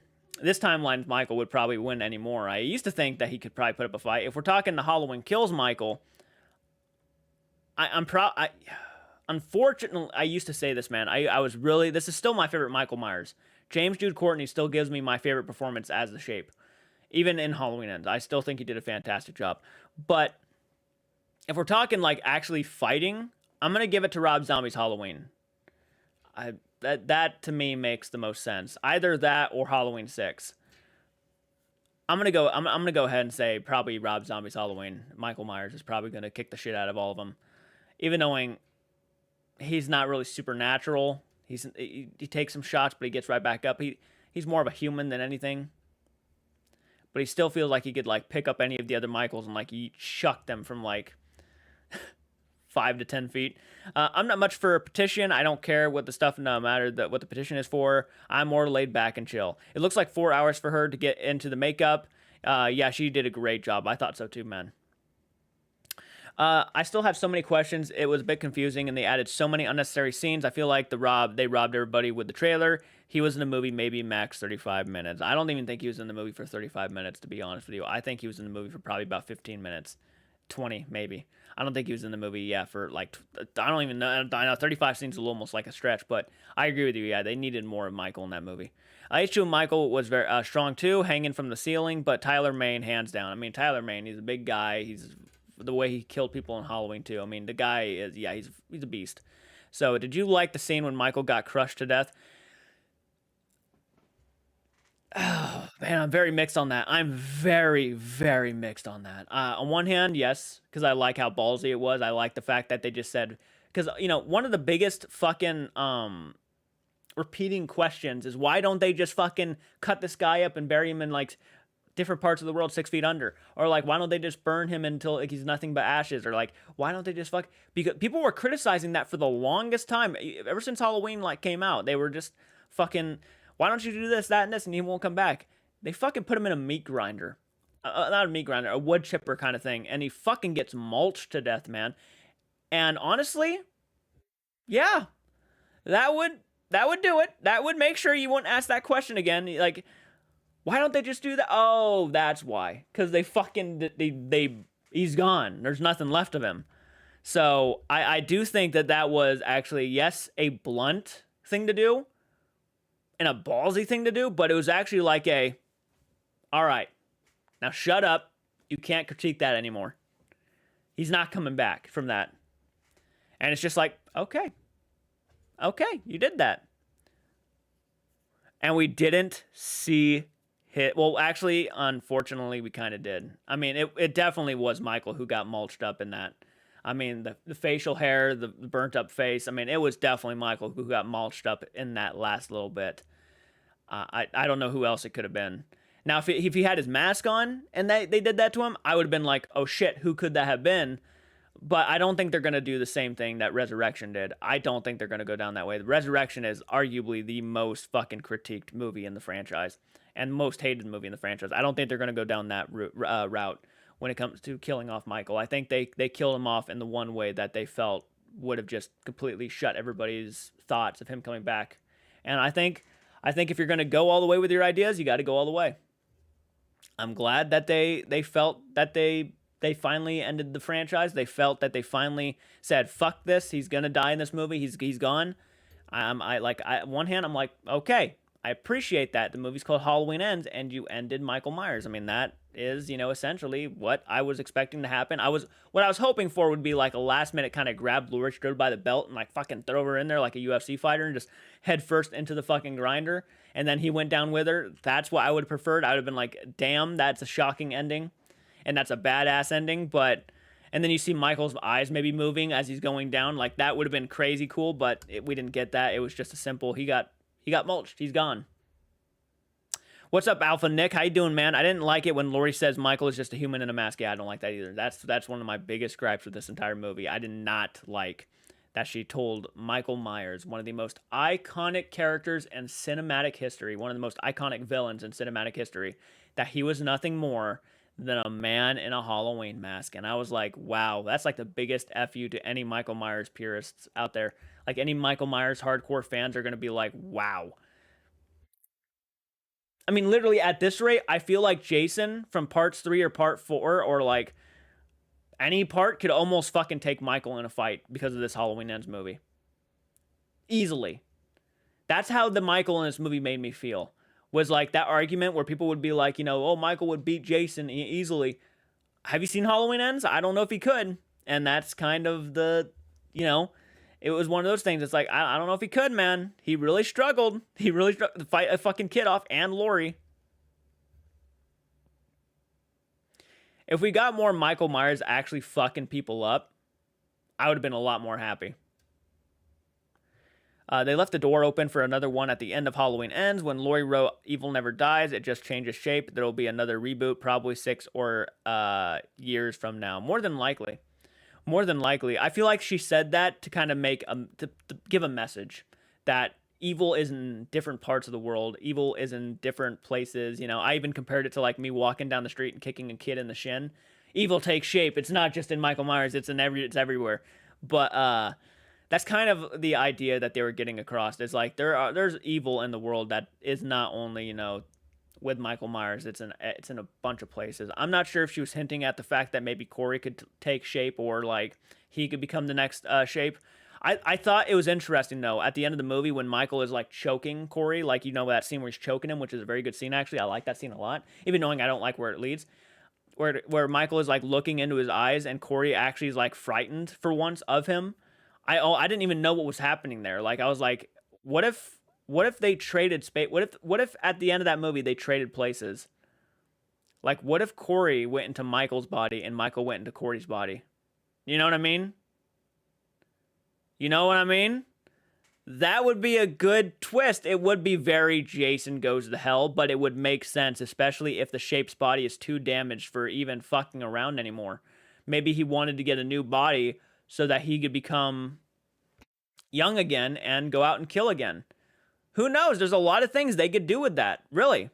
this timeline Michael would probably win anymore. I used to think that he could probably put up a fight. If we're talking the Halloween Kills Michael, I'm proud. Unfortunately, I used to say this, man. I was really, this is still my favorite Michael Myers. James Jude Courtney still gives me my favorite performance as the Shape, even in Halloween Ends. I still think he did a fantastic job. But if we're talking like actually fighting, I'm gonna give it to Rob Zombie's Halloween. That to me makes the most sense. Either that or Halloween 6. I'm gonna go ahead and say probably Rob Zombie's Halloween. Michael Myers is probably gonna kick the shit out of all of them, even knowing he's not really supernatural. He takes some shots, but he gets right back up. He's more of a human than anything. But he still feels like he could like pick up any of the other Michaels and like he chuck them from like 5 to 10 feet. I'm not much for a Petition. I don't care what the stuff no matter what the Petition is for. I'm more laid back and chill. It looks like 4 hours for her to get into the makeup. Yeah, she did a great job. I thought so too, man. I still have so many questions. It was a bit confusing, and they added so many unnecessary scenes. I feel like they robbed everybody with the trailer. He was in the movie maybe max 35 minutes. I don't even think he was in the movie for 35 minutes, to be honest with you. I think he was in the movie for probably about 15 minutes. 20, maybe. I don't think he was in the movie, yeah, for like, I don't even know. I know 35 seems almost like a stretch, but I agree with you. Yeah, they needed more of Michael in that movie. H2 Michael was very strong too, hanging from the ceiling, but Tyler Mane, hands down. I mean, Tyler Mane, he's a big guy. He's the way he killed people in Halloween too. I mean, the guy is, yeah, he's a beast. So, did you like the scene when Michael got crushed to death? Oh, man, I'm very mixed on that. I'm very, very mixed on that. On one hand, yes, because I like how ballsy it was. I like the fact that they just said, because, you know, one of the biggest fucking repeating questions is why don't they just fucking cut this guy up and bury him in, like, different parts of the world 6 feet under? Or, like, why don't they just burn him until like, he's nothing but ashes? Or, like, why don't they just fuck... Because people were criticizing that for the longest time. Ever since Halloween, like, came out, they were just fucking... Why don't you do this, that, and this, and he won't come back? They fucking put him in a meat grinder. Not a meat grinder, a wood chipper kind of thing. And he fucking gets mulched to death, man. And honestly, yeah, that would do it. That would make sure you wouldn't ask that question again. Like, why don't they just do that? Oh, that's why. Because they fucking, he's gone. There's nothing left of him. So I do think that was actually, yes, a blunt thing to do. And a ballsy thing to do, but it was actually like all right, now shut up. You can't critique that anymore. He's not coming back from that. And it's just like, okay, you did that. And we didn't see hit. Well, actually, unfortunately, we kind of did. I mean, it definitely was Michael who got mulched up in that. I mean, the facial hair, the burnt up face. I mean, it was definitely Michael who got mulched up in that last little bit. I don't know who else it could have been. Now, if he had his mask on and they did that to him, I would have been like, oh shit, who could that have been? But I don't think they're going to do the same thing that Resurrection did. I don't think they're going to go down that way. The Resurrection is arguably the most fucking critiqued movie in the franchise and most hated movie in the franchise. I don't think they're going to go down that route when it comes to killing off Michael. I think they killed him off in the one way that they felt would have just completely shut everybody's thoughts of him coming back. And I think if you're going to go all the way with your ideas, you got to go all the way. I'm glad that they felt that they finally ended the franchise. They felt that they finally said, fuck this. He's going to die in this movie. He's gone. On one hand, I'm like, okay, I appreciate that. The movie's called Halloween Ends, and you ended Michael Myers. I mean, that is, essentially what I was expecting to happen. What I was hoping for would be like a last minute kind of grab Blue Richard by the belt and like fucking throw her in there like a UFC fighter and just head first into the fucking grinder. And then he went down with her. That's what I would have preferred. I would have been like, damn, that's a shocking ending. And that's a badass ending. And then you see Michael's eyes maybe moving as he's going down. Like that would have been crazy cool, but we didn't get that. It was just a simple, he got mulched. He's gone. What's up, Alpha Nick? How you doing, man? I didn't like it when Laurie says Michael is just a human in a mask. Yeah, I don't like that either. That's one of my biggest gripes with this entire movie. I did not like that she told Michael Myers, one of the most iconic characters in cinematic history, one of the most iconic villains in cinematic history, that he was nothing more than a man in a Halloween mask. And I was like, wow, that's like the biggest F you to any Michael Myers purists out there. Like any Michael Myers hardcore fans are going to be like, wow. I mean, literally at this rate, I feel like Jason from parts 3 or part 4 or like any part could almost fucking take Michael in a fight because of this Halloween Ends movie. Easily. That's how the Michael in this movie made me feel. Was like that argument where people would be like, oh, Michael would beat Jason easily. Have you seen Halloween Ends? I don't know if he could. And that's kind of it was one of those things. It's like, I don't know if he could, man. He really struggled. He really struggled to fight a fucking kid off and Laurie. If we got more Michael Myers actually fucking people up, I would have been a lot more happy. They left the door open for another one at the end of Halloween Ends. When Laurie wrote Evil Never Dies, it just changes shape. There will be another reboot, probably 6 or years from now. More than likely. More than likely. I feel like she said that to kind of to give a message that evil is in different parts of the world. Evil is in different places. I even compared it to like me walking down the street and kicking a kid in the shin. Evil takes shape. It's not just in Michael Myers. It's everywhere. But that's kind of the idea that they were getting across. It's like there's evil in the world that is not only with Michael Myers. It's in a bunch of places. I'm not sure if she was hinting at the fact that maybe Corey could take shape or like he could become the next shape. I thought it was interesting though at the end of the movie when Michael is like choking Corey, like that scene where he's choking him, which is a very good scene actually. I like that scene a lot, even knowing I don't like where it leads. Where Michael is like looking into his eyes and Corey actually is like frightened for once of him. I didn't even know what was happening there. Like I was like, what if they traded space? What if at the end of that movie they traded places? Like what if Corey went into Michael's body and Michael went into Corey's body? You know what I mean? You know what I mean? That would be a good twist. It would be very Jason Goes to Hell, but it would make sense, especially if the Shape's body is too damaged for even fucking around anymore. Maybe he wanted to get a new body so that he could become young again and go out and kill again. Who knows? There's a lot of things they could do with that. Really.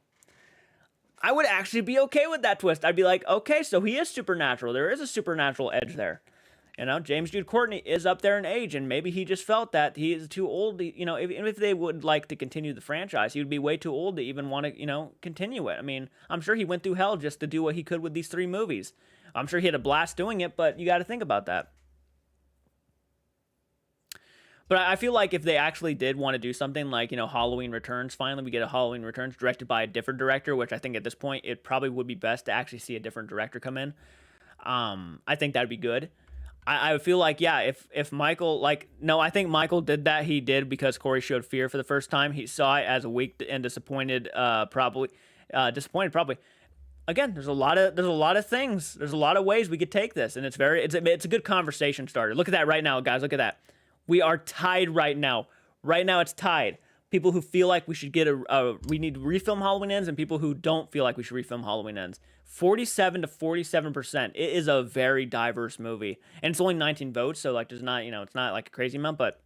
I would actually be okay with that twist. I'd be like, okay, so he is supernatural. There is a supernatural edge there. James Jude Courtney is up there in age, and maybe he just felt that he is too old. Even if they would like to continue the franchise, he would be way too old to even want to, continue it. I mean, I'm sure he went through hell just to do what he could with these 3 movies. I'm sure he had a blast doing it, but you got to think about that. But I feel like if they actually did want to do something like, Halloween Returns, finally we get a Halloween Returns directed by a different director, which I think at this point it probably would be best to actually see a different director come in. I think that'd be good. I feel like, yeah, if Michael, I think Michael did that. He did because Corey showed fear for the first time. He saw it as weak and disappointed, probably. Again, there's a lot of things. There's a lot of ways we could take this, and it's a good conversation starter. Look at that right now, guys. Look at that. We are tied right now. Right now, it's tied. People who feel like we should we need to refilm Halloween Ends, and people who don't feel like we should refilm Halloween Ends. 47 to 47%. It is a very diverse movie, and it's only 19 votes, so there's not, it's not like a crazy amount, but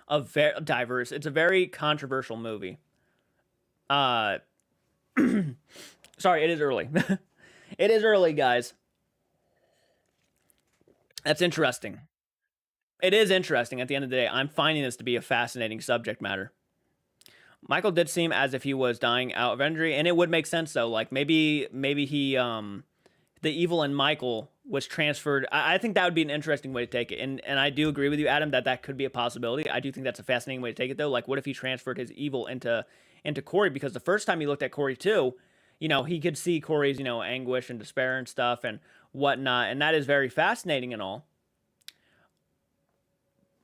a very diverse. It's a very controversial movie. Sorry, it is early. It is early, guys. That's interesting. It is interesting. At the end of the day, I'm finding this to be a fascinating subject matter. Michael did seem as if he was dying out of injury, and it would make sense though. Like maybe he the evil in Michael was transferred. I think that would be an interesting way to take it. And I do agree with you, Adam, that could be a possibility. I do think that's a fascinating way to take it though. Like what if he transferred his evil into Corey? Because the first time he looked at Corey too, he could see Corey's, anguish and despair and stuff and whatnot, and that is very fascinating and all.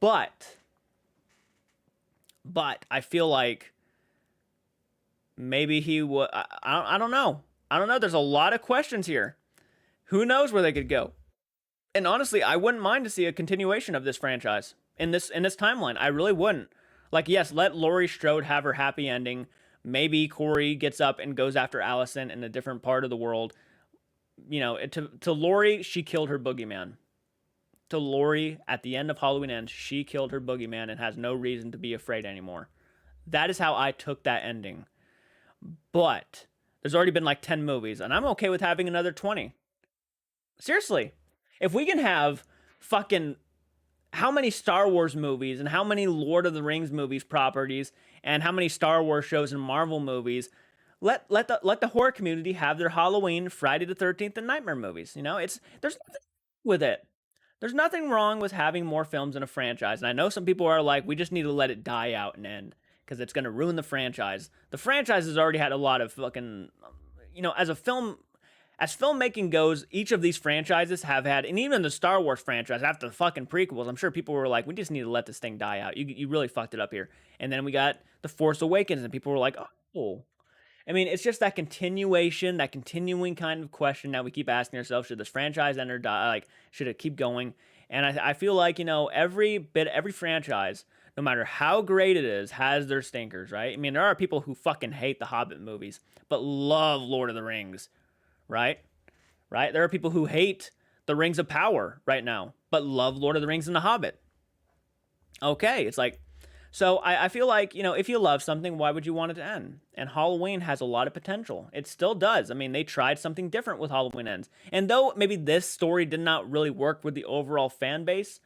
But I feel like maybe he would. I don't know. I don't know. There's a lot of questions here. Who knows where they could go? And honestly, I wouldn't mind to see a continuation of this franchise in this timeline. I really wouldn't. Like, yes, let Laurie Strode have her happy ending, Maybe Corey gets up and goes after Allison in a different part of the world. You know, to Lori, she killed her boogeyman. To Lori, at the end of Halloween Ends, she killed her boogeyman and has no reason to be afraid anymore. That is how I took that ending. But there's already been like 10 movies, and I'm okay with having another 20. Seriously. If we can have fucking how many Star Wars movies and how many Lord of the Rings movies properties and how many Star Wars shows and Marvel movies, let the horror community have their Halloween, Friday the 13th, and Nightmare movies. You know, it's there's nothing with it. There's nothing wrong with having more films in a franchise. And I know some people are like, we just need to let it die out and end because it's going to ruin the franchise. The franchise has already had a lot of fucking, you know, as filmmaking goes, each of these franchises have had, and even the Star Wars franchise after the fucking prequels, I'm sure people were like, we just need to let this thing die out. You really fucked it up here. And then we got The Force Awakens, and people were like, oh. I mean, it's just that continuation, that continuing kind of question that we keep asking ourselves: should this franchise end or die? Like, should it keep going? And I feel like, you know, every franchise, no matter how great it is, has their stinkers, right? I mean, there are people who fucking hate the Hobbit movies, but love Lord of the Rings, right? Right? There are people who hate the Rings of Power right now, but love Lord of the Rings and the Hobbit. Okay, it's like, so I feel like, you know, if you love something, why would you want it to end? And Halloween has a lot of potential. It still does. I mean, they tried something different with Halloween Ends. And though maybe this story did not really work with the overall fan base,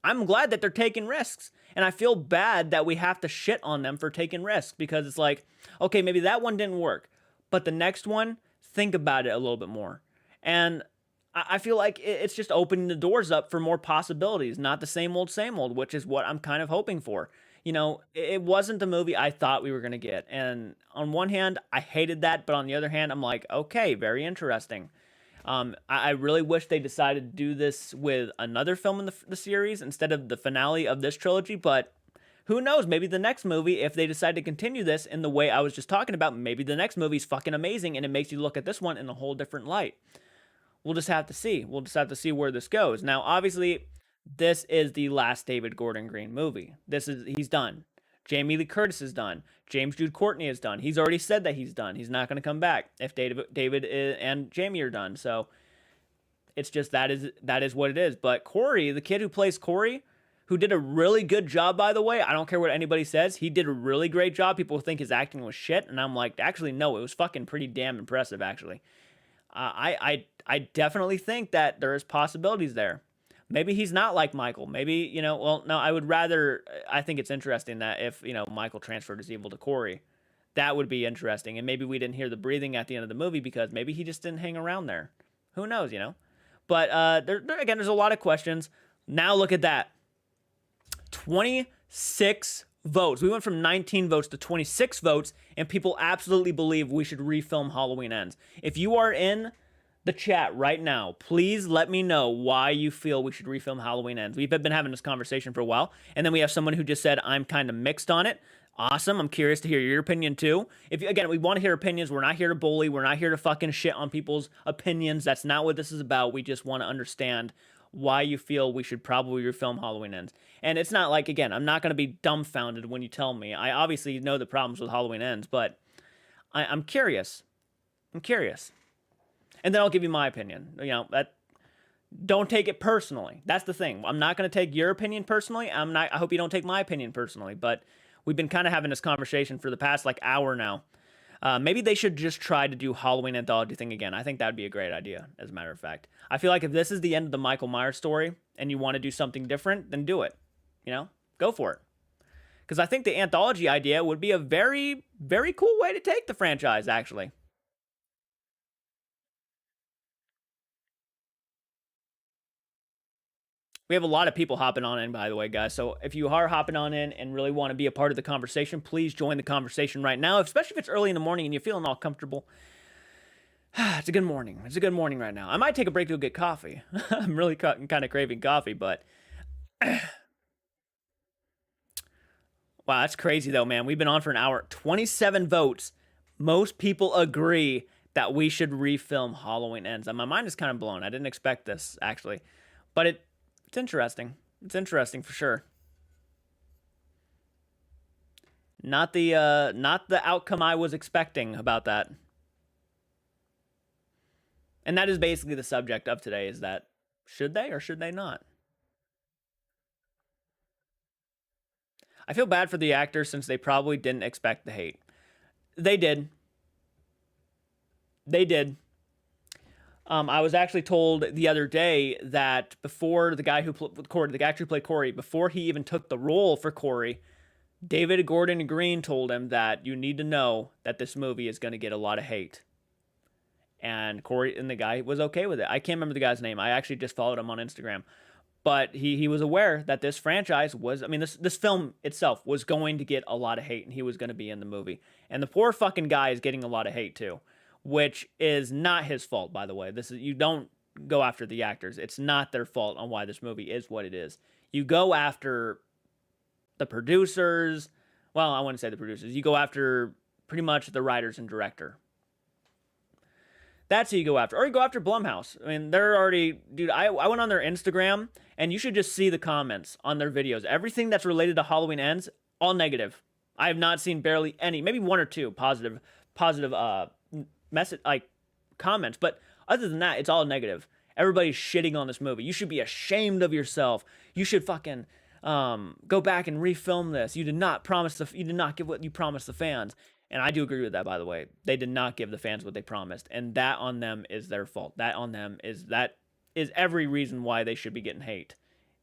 I'm glad that they're taking risks. And I feel bad that we have to shit on them for taking risks because it's like, okay, maybe that one didn't work, but the next one, think about it a little bit more. And I feel like it's just opening the doors up for more possibilities, not the same old, which is what I'm kind of hoping for. You know, it wasn't the movie I thought we were going to get. And on one hand, I hated that. But on the other hand, I'm like, okay, very interesting. I really wish they decided to do this with another film in the series instead of the finale of this trilogy. But who knows? Maybe the next movie, if they decide to continue this in the way I was just talking about, maybe the next movie's fucking amazing and it makes you look at this one in a whole different light. We'll just have to see. We'll just have to see where this goes. Now, obviously, this is the last David Gordon Green movie. He's done. Jamie Lee Curtis is done. James Jude Courtney is done. He's already said that he's done. He's not going to come back if David and Jamie are done. So it's just that is what it is. But Corey, the kid who plays Corey, who did a really good job, by the way. I don't care what anybody says. He did a really great job. People think his acting was shit, and I'm like, actually, no, it was fucking pretty damn impressive, actually. I definitely think that there is possibilities there. Maybe he's not like Michael. Maybe, you know, well, no, I think it's interesting that if, you know, Michael transferred his evil to Corey, that would be interesting. And maybe we didn't hear the breathing at the end of the movie because maybe he just didn't hang around there. Who knows, you know? But again, there's a lot of questions. Now look at that. 26 votes. We went from 19 votes to 26 votes, and people absolutely believe we should refilm Halloween Ends. If you are in the chat right now, please let me know why you feel we should refilm Halloween Ends. We've been having this conversation for a while, and then we have someone who just said, I'm kind of mixed on it. Awesome. I'm curious to hear your opinion too. Again, we want to hear opinions. We're not here to bully. We're not here to fucking shit on people's opinions. That's not what this is about. We just want to understand why you feel we should probably refilm Halloween Ends. And it's not like, again, I'm not going to be dumbfounded when you tell me. I obviously know the problems with Halloween Ends, but I'm curious. I'm curious. And then I'll give you my opinion. You know, don't take it personally. That's the thing. I'm not going to take your opinion personally. I hope you don't take my opinion personally, but we've been kind of having this conversation for the past like hour now. Maybe they should just try to do Halloween anthology thing again. I think that would be a great idea, as a matter of fact. I feel like if this is the end of the Michael Myers story and you want to do something different, then do it. You know, go for it. Because I think the anthology idea would be a very, very cool way to take the franchise, actually. We have a lot of people hopping on in, by the way, guys. So if you are hopping on in and really want to be a part of the conversation, please join the conversation right now, especially if it's early in the morning and you're feeling all comfortable. It's a good morning. It's a good morning right now. I might take a break to go get coffee. I'm really kind of craving coffee, but wow, that's crazy though, man. We've been on for an hour. 27 votes. Most people agree that we should refilm Halloween Ends. And my mind is kind of blown. I didn't expect this, actually. But it's interesting. It's interesting for sure. Not the outcome I was expecting about that. And that is basically the subject of today, is that should they or should they not? I feel bad for the actors since they probably didn't expect the hate. They did. They did. I was actually told the other day that before the guy who Corey, the actor who played Corey, before he even took the role for Corey, David Gordon Green told him that you need to know that this movie is going to get a lot of hate. And Corey and the guy was okay with it. I can't remember the guy's name. I actually just followed him on Instagram. But he was aware that this franchise was, I mean, this film itself was going to get a lot of hate, and he was going to be in the movie. And the poor fucking guy is getting a lot of hate too, which is not his fault, by the way. This is, you don't go after the actors. It's not their fault on why this movie is what it is. You go after the producers. Well, I wouldn't say the producers. You go after pretty much the writers and director. That's who you go after. Or you go after Blumhouse. I mean, they're already... Dude, I went on their Instagram, and you should just see the comments on their videos. Everything that's related to Halloween Ends, all negative. I have not seen barely any, maybe one or two positive message, like, comments. But other than that, it's all negative. Everybody's shitting on this movie. You should be ashamed of yourself. You should fucking go back and refilm this. You did not give what you promised the fans. And I do agree with that, by the way. They did not give the fans what they promised. And that on them is their fault. That is every reason why they should be getting hate.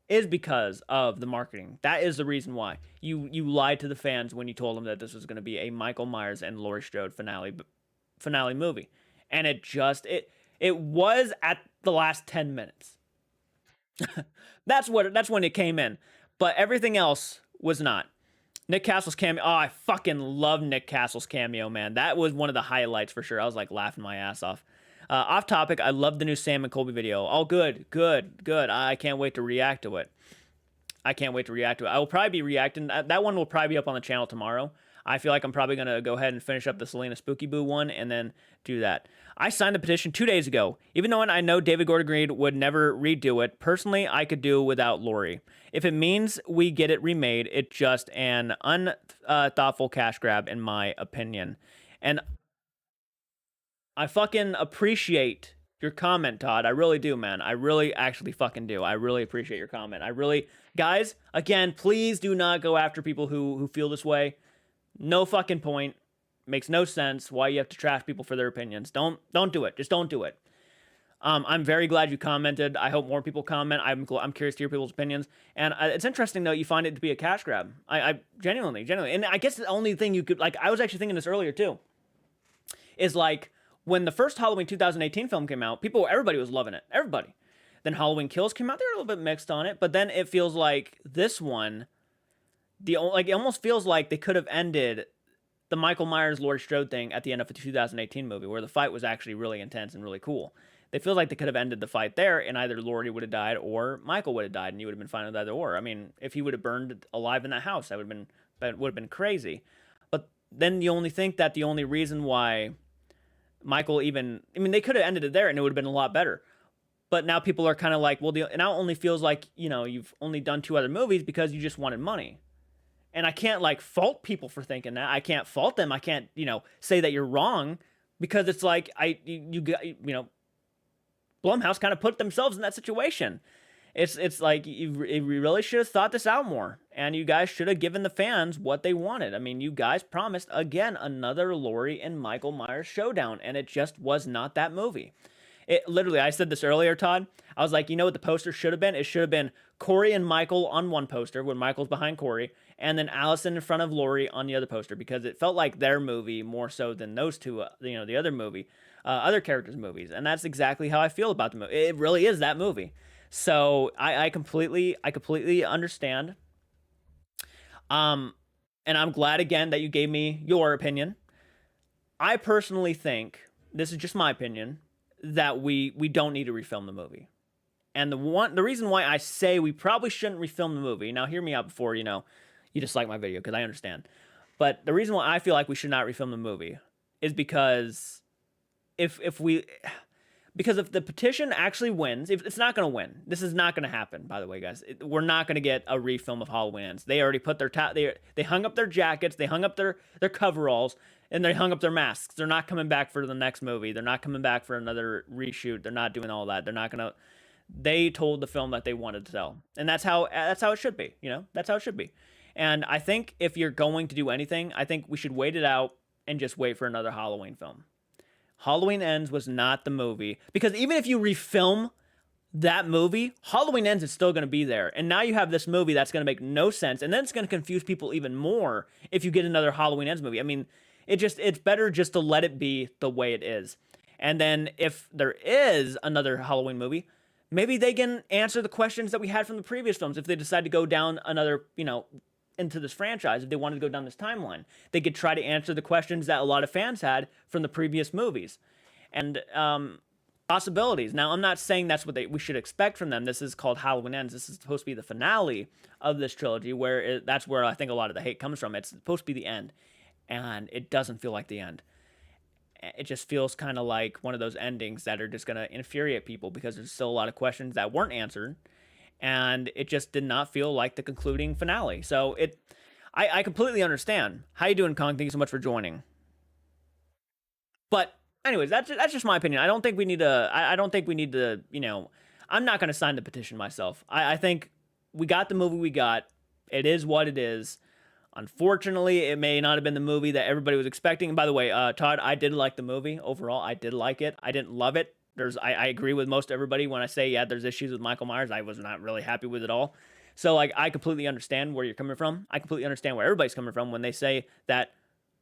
Is because of the marketing. That is the reason why. You lied to the fans when you told them that this was going to be a Michael Myers and Laurie Strode finale movie. And it was at the last 10 minutes. That's when it came in. But everything else was not. Nick Castle's cameo. Oh, I fucking love Nick Castle's cameo, man. That was one of the highlights for sure. I was like laughing my ass off. Off topic, I love the new Sam and Colby video. Oh, good. I can't wait to react to it. I will probably be reacting. That one will probably be up on the channel tomorrow. I feel like I'm probably going to go ahead and finish up the Selena Spooky Boo one and then do that. I signed the petition 2 days ago. Even though I know David Gordon Green would never redo it, personally, I could do without Laurie. If it means we get it remade, it's just an unthoughtful cash grab, in my opinion. And I fucking appreciate your comment, Todd. I really do, man. I really actually fucking do. I really appreciate your comment. Guys, again, please do not go after people who feel this way. No fucking point. Makes no sense why you have to trash people for their opinions. Don't do it. Just don't do it. I'm very glad you commented. I hope more people comment. I'm curious to hear people's opinions. And it's interesting, though, you find it to be a cash grab. I genuinely. And I guess the only thing you could, like, I was actually thinking this earlier, too, is, like, when the first Halloween 2018 film came out, everybody was loving it. Everybody. Then Halloween Kills came out. They were a little bit mixed on it. But then it feels like this one, it almost feels like they could have ended the Michael Myers Laurie Strode thing at the end of the 2018 movie, where the fight was actually really intense and really cool. It feels like they could have ended the fight there, and either Laurie would have died or Michael would have died, and you would have been fine with either or. I mean, if he would have burned alive in that house, that would have been crazy. But then you only think that the only reason why Michael they could have ended it there, and it would have been a lot better. But now people are kind of like, well, it now only feels like, you've only done 2 other movies because you just wanted money. And I can't, like, fault people for thinking that. I can't fault them. I can't, say that you're wrong, because it's like, Blumhouse kind of put themselves in that situation. It's like, you really should have thought this out more. And you guys should have given the fans what they wanted. I mean, you guys promised, again, another Laurie and Michael Myers showdown, and it just was not that movie. It literally, I said this earlier, Todd. I was like, you know what the poster should have been? It should have been Corey and Michael on one poster, when Michael's behind Corey, and then Allison in front of Laurie on the other poster, because it felt like their movie more so than those two, the other movie, other characters' movies. And that's exactly how I feel about the movie. It really is that movie. So I completely understand. And I'm glad, again, that you gave me your opinion. I personally think, this is just my opinion, that we don't need to refilm the movie. And the reason why I say we probably shouldn't refilm the movie, now hear me out before, you dislike my video, because I understand. But the reason why I feel like we should not refilm the movie is because if we... Because if the petition actually wins, if it's not going to win, this is not going to happen. By the way, guys, we're not going to get a refilm of Halloween Ends. They already put their they hung up their jackets, they hung up their coveralls, and they hung up their masks. They're not coming back for the next movie. They're not coming back for another reshoot. They're not doing all that. They're not going to. They told the film that they wanted to tell, and that's how it should be. You know, that's how it should be. And I think if you're going to do anything, I think we should wait it out and just wait for another Halloween film. Halloween Ends was not the movie, because even if you refilm that movie, Halloween Ends is still going to be there. And now you have this movie that's going to make no sense, and then it's going to confuse people even more if you get another Halloween Ends movie. I mean, it's better just to let it be the way it is. And then if there is another Halloween movie, maybe they can answer the questions that we had from the previous films. If they decide to go down another, into this franchise, if they wanted to go down this timeline, they could try to answer the questions that a lot of fans had from the previous movies. And possibilities. Now, I'm not saying that's what we should expect from them. This is called Halloween Ends. This is supposed to be the finale of this trilogy, where that's where I think a lot of the hate comes from. It's supposed to be the end, and it doesn't feel like the end. It just feels kind of like one of those endings that are just going to infuriate people, because there's still a lot of questions that weren't answered, and it just did not feel like the concluding finale. So I completely understand. How you doing, Kong? Thank you so much for joining. But anyways, that's just my opinion. I don't think we need to. I don't think we need to. I'm not going to sign the petition myself. I think we got the movie we got. It is what it is. Unfortunately, it may not have been the movie that everybody was expecting. And by the way, Todd, I did like the movie overall. I did like it. I didn't love it. I agree with most everybody when I say, yeah, there's issues with Michael Myers. I was not really happy with it all. So, like, I completely understand where you're coming from. I completely understand where everybody's coming from when they say that,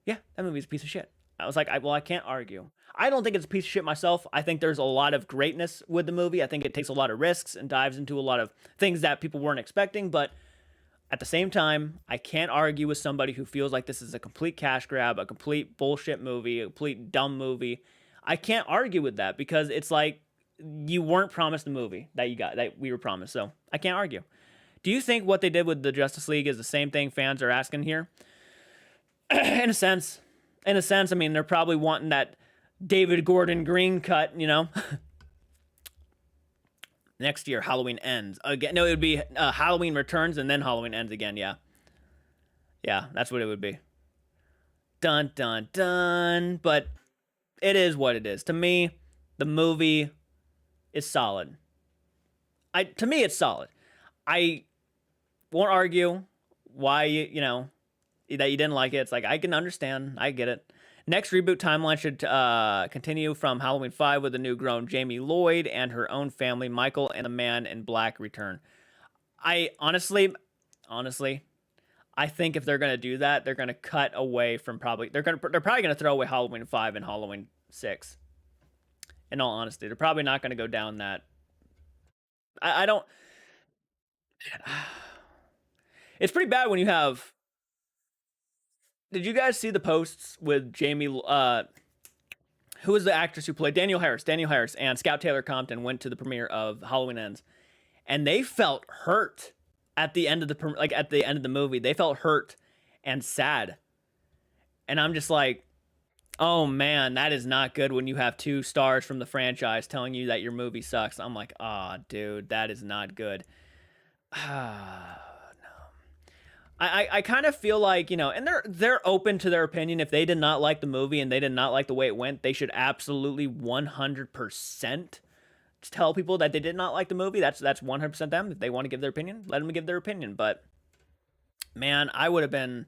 yeah, that movie's a piece of shit. I was like, I can't argue. I don't think it's a piece of shit myself. I think there's a lot of greatness with the movie. I think it takes a lot of risks and dives into a lot of things that people weren't expecting. But at the same time, I can't argue with somebody who feels like this is a complete cash grab, a complete bullshit movie, a complete dumb movie. I can't argue with that, because it's like you weren't promised the movie that we were promised. So I can't argue. Do you think what they did with the Justice League is the same thing fans are asking here? In a sense, I mean, they're probably wanting that David Gordon Green cut, Next year, Halloween Ends again. No, it would be Halloween Returns and then Halloween Ends again. Yeah, that's what it would be. Dun dun dun. But it is what it is. To me, the movie is solid. To me, it's solid. I won't argue why that you didn't like it. It's like, I can understand. I get it. Next reboot timeline should continue from Halloween 5 with a new grown Jamie Lloyd and her own family. Michael and the Man in Black return. I honestly, I think if they're gonna do that, they're gonna cut away from they're probably gonna throw away Halloween 5 and Halloween 6. In all honesty, they're probably not gonna go down that. I don't. It's pretty bad when you have. Did you guys see the posts with Jamie? Who was the actress who played Daniel Harris? Daniel Harris and Scout Taylor Compton went to the premiere of Halloween Ends, and they felt hurt at the end of the movie. They felt hurt and sad, and I'm just like, oh man, that is not good when you have 2 stars from the franchise telling you that your movie sucks. I'm like, dude, that is not good. I kind of feel like, and they're open to their opinion. If they did not like the movie and they did not like the way it went, they should absolutely 100% tell people that they did not like the movie. That's 100% them. If they want to give their opinion, let them give their opinion. But man, I would have been,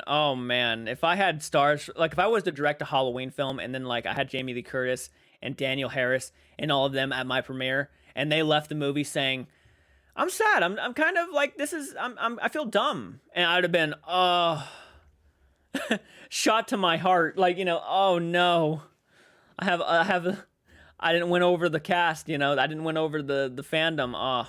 oh man, if I had stars, like if I was to direct a Halloween film and then like I had Jamie Lee Curtis and Daniel Harris and all of them at my premiere, and they left the movie saying, I'm sad. I'm kind of like, I feel dumb. And I'd have been, shot to my heart. Like, oh no, I didn't win over the cast, I didn't win over the fandom.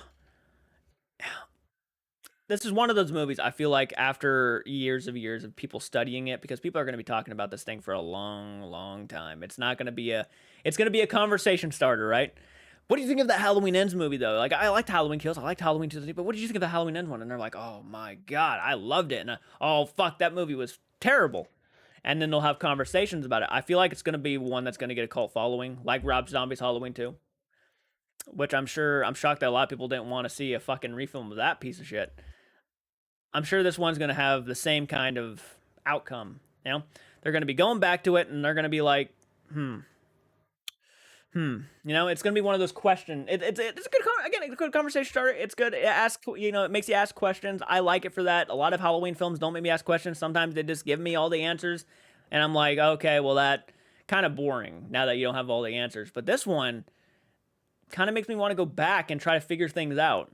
This is one of those movies I feel like after years of people studying it, because people are going to be talking about this thing for a long, long time. It's going to be a conversation starter, right? What do you think of the Halloween Ends movie, though? Like, I liked Halloween Kills. I liked Halloween 2, but what did you think of the Halloween Ends one? And they're like, oh, my God, I loved it. And oh, fuck, that movie was terrible. and then they'll have conversations about it. I feel like it's going to be one that's going to get a cult following, like Rob Zombie's Halloween 2, which I'm shocked that a lot of people didn't want to see a fucking refilm of that piece of shit. I'm sure this one's going to have the same kind of outcome. You know, they're going to be going back to it, and they're going to be like, you know, it's gonna be one of those questions. It's a it's a good conversation starter. It's good. It makes you ask questions. I like it for that. A lot of Halloween films don't make me ask questions. Sometimes they just give me all the answers, and I'm like, okay, well, that kind of boring now that you don't have all the answers. But this one kind of makes me want to go back and try to figure things out.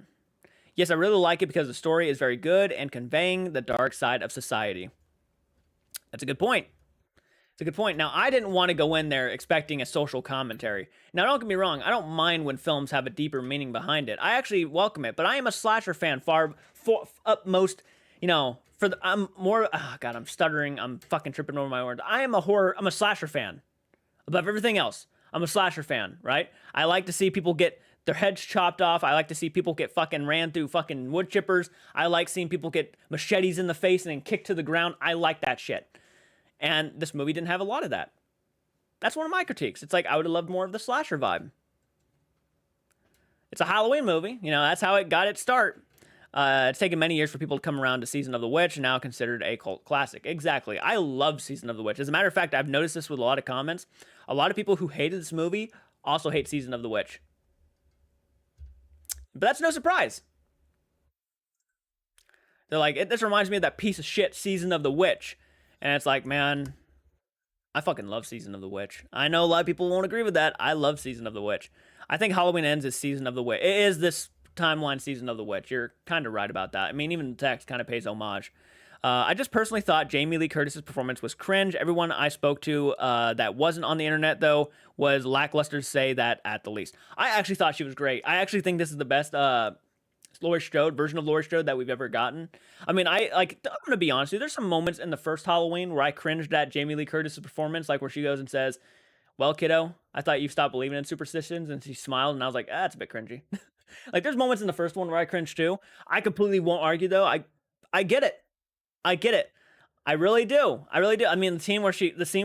Yes, I really like it because the story is very good and conveying the dark side of society. That's a good point. It's a good point. Now, I didn't want to go in there expecting a social commentary. Now, don't get me wrong. I don't mind when films have a deeper meaning behind it. I actually welcome it. But I am a slasher fan far upmost, I'm more, oh God, I'm stuttering. I'm fucking tripping over my words. I'm a slasher fan. Above everything else, I'm a slasher fan, right? I like to see people get their heads chopped off. I like to see people get fucking ran through fucking wood chippers. I like seeing people get machetes in the face and then kicked to the ground. I like that shit. And this movie didn't have a lot of that. That's one of my critiques. It's like, I would have loved more of the slasher vibe. It's a Halloween movie. That's how it got its start. It's taken many years for people to come around to Season of the Witch, now considered a cult classic. Exactly. I love Season of the Witch. As a matter of fact, I've noticed this with a lot of comments. A lot of people who hated this movie also hate Season of the Witch. But that's no surprise. They're like, this reminds me of that piece of shit Season of the Witch. And it's like, man, I fucking love Season of the Witch. I know a lot of people won't agree with that. I love Season of the Witch. I think Halloween Ends is Season of the Witch. It is this timeline Season of the Witch. You're kind of right about that. I mean, even the text kind of pays homage. I just personally thought Jamie Lee Curtis's performance was cringe. Everyone I spoke to that wasn't on the internet, though, was lackluster to say that at the least. I actually thought she was great. I actually think this is the best Laurie Strode version of Laurie Strode that we've ever gotten. I mean, I'm gonna be honest with you, there's some moments in the first Halloween where I cringed at Jamie Lee Curtis's performance, like where she goes and says, well, kiddo, I thought you stopped believing in superstitions, and she smiled, and I was like, that's a bit cringy. Like, there's moments in the first one where I cringed too. I completely won't argue, though. I get it. I get it. I really do. I mean, the scene where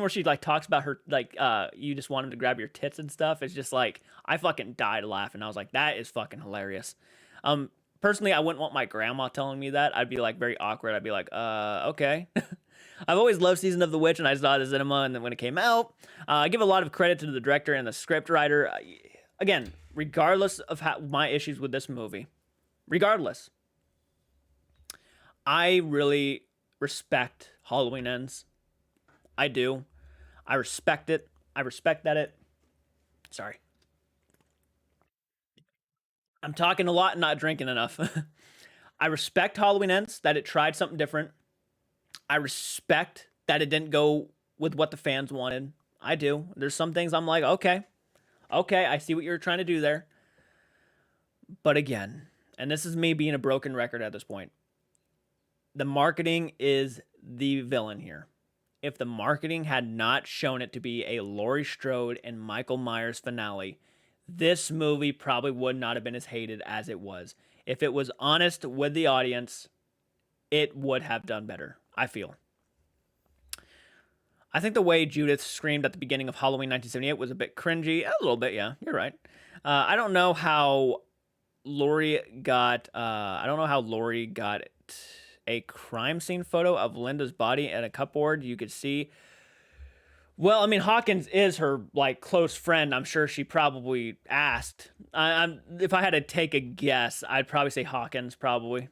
she like talks about her, like, you just want him to grab your tits and stuff. It's just like, I fucking died laughing. I was like, that is fucking hilarious. Personally, I wouldn't want my grandma telling me that. I'd be like very awkward. I'd be like, okay. I've always loved Season of the Witch, and I saw it at the cinema, and then when it came out, I give a lot of credit to the director and the script writer. Again, regardless of my issues with this movie, regardless, I really respect Halloween Ends. I do. I respect it. I respect that it... Sorry. I'm talking a lot and not drinking enough. I respect Halloween Ends, that it tried something different. I respect that it didn't go with what the fans wanted. I do. There's some things I'm like, okay, I see what you're trying to do there. But again, and this is me being a broken record at this point, the marketing is the villain here. If the marketing had not shown it to be a Laurie Strode and Michael Myers finale, this movie probably would not have been as hated as it was. If it was honest with the audience, it would have done better, I feel. I think the way Judith screamed at the beginning of Halloween 1978 was a bit cringy. A little bit, yeah, you're right. I don't know how Laurie got a crime scene photo of Linda's body and a cupboard. You could see. Well, I mean, Hawkins is her, like, close friend. I'm sure she probably asked. If I had to take a guess, I'd probably say Hawkins, probably.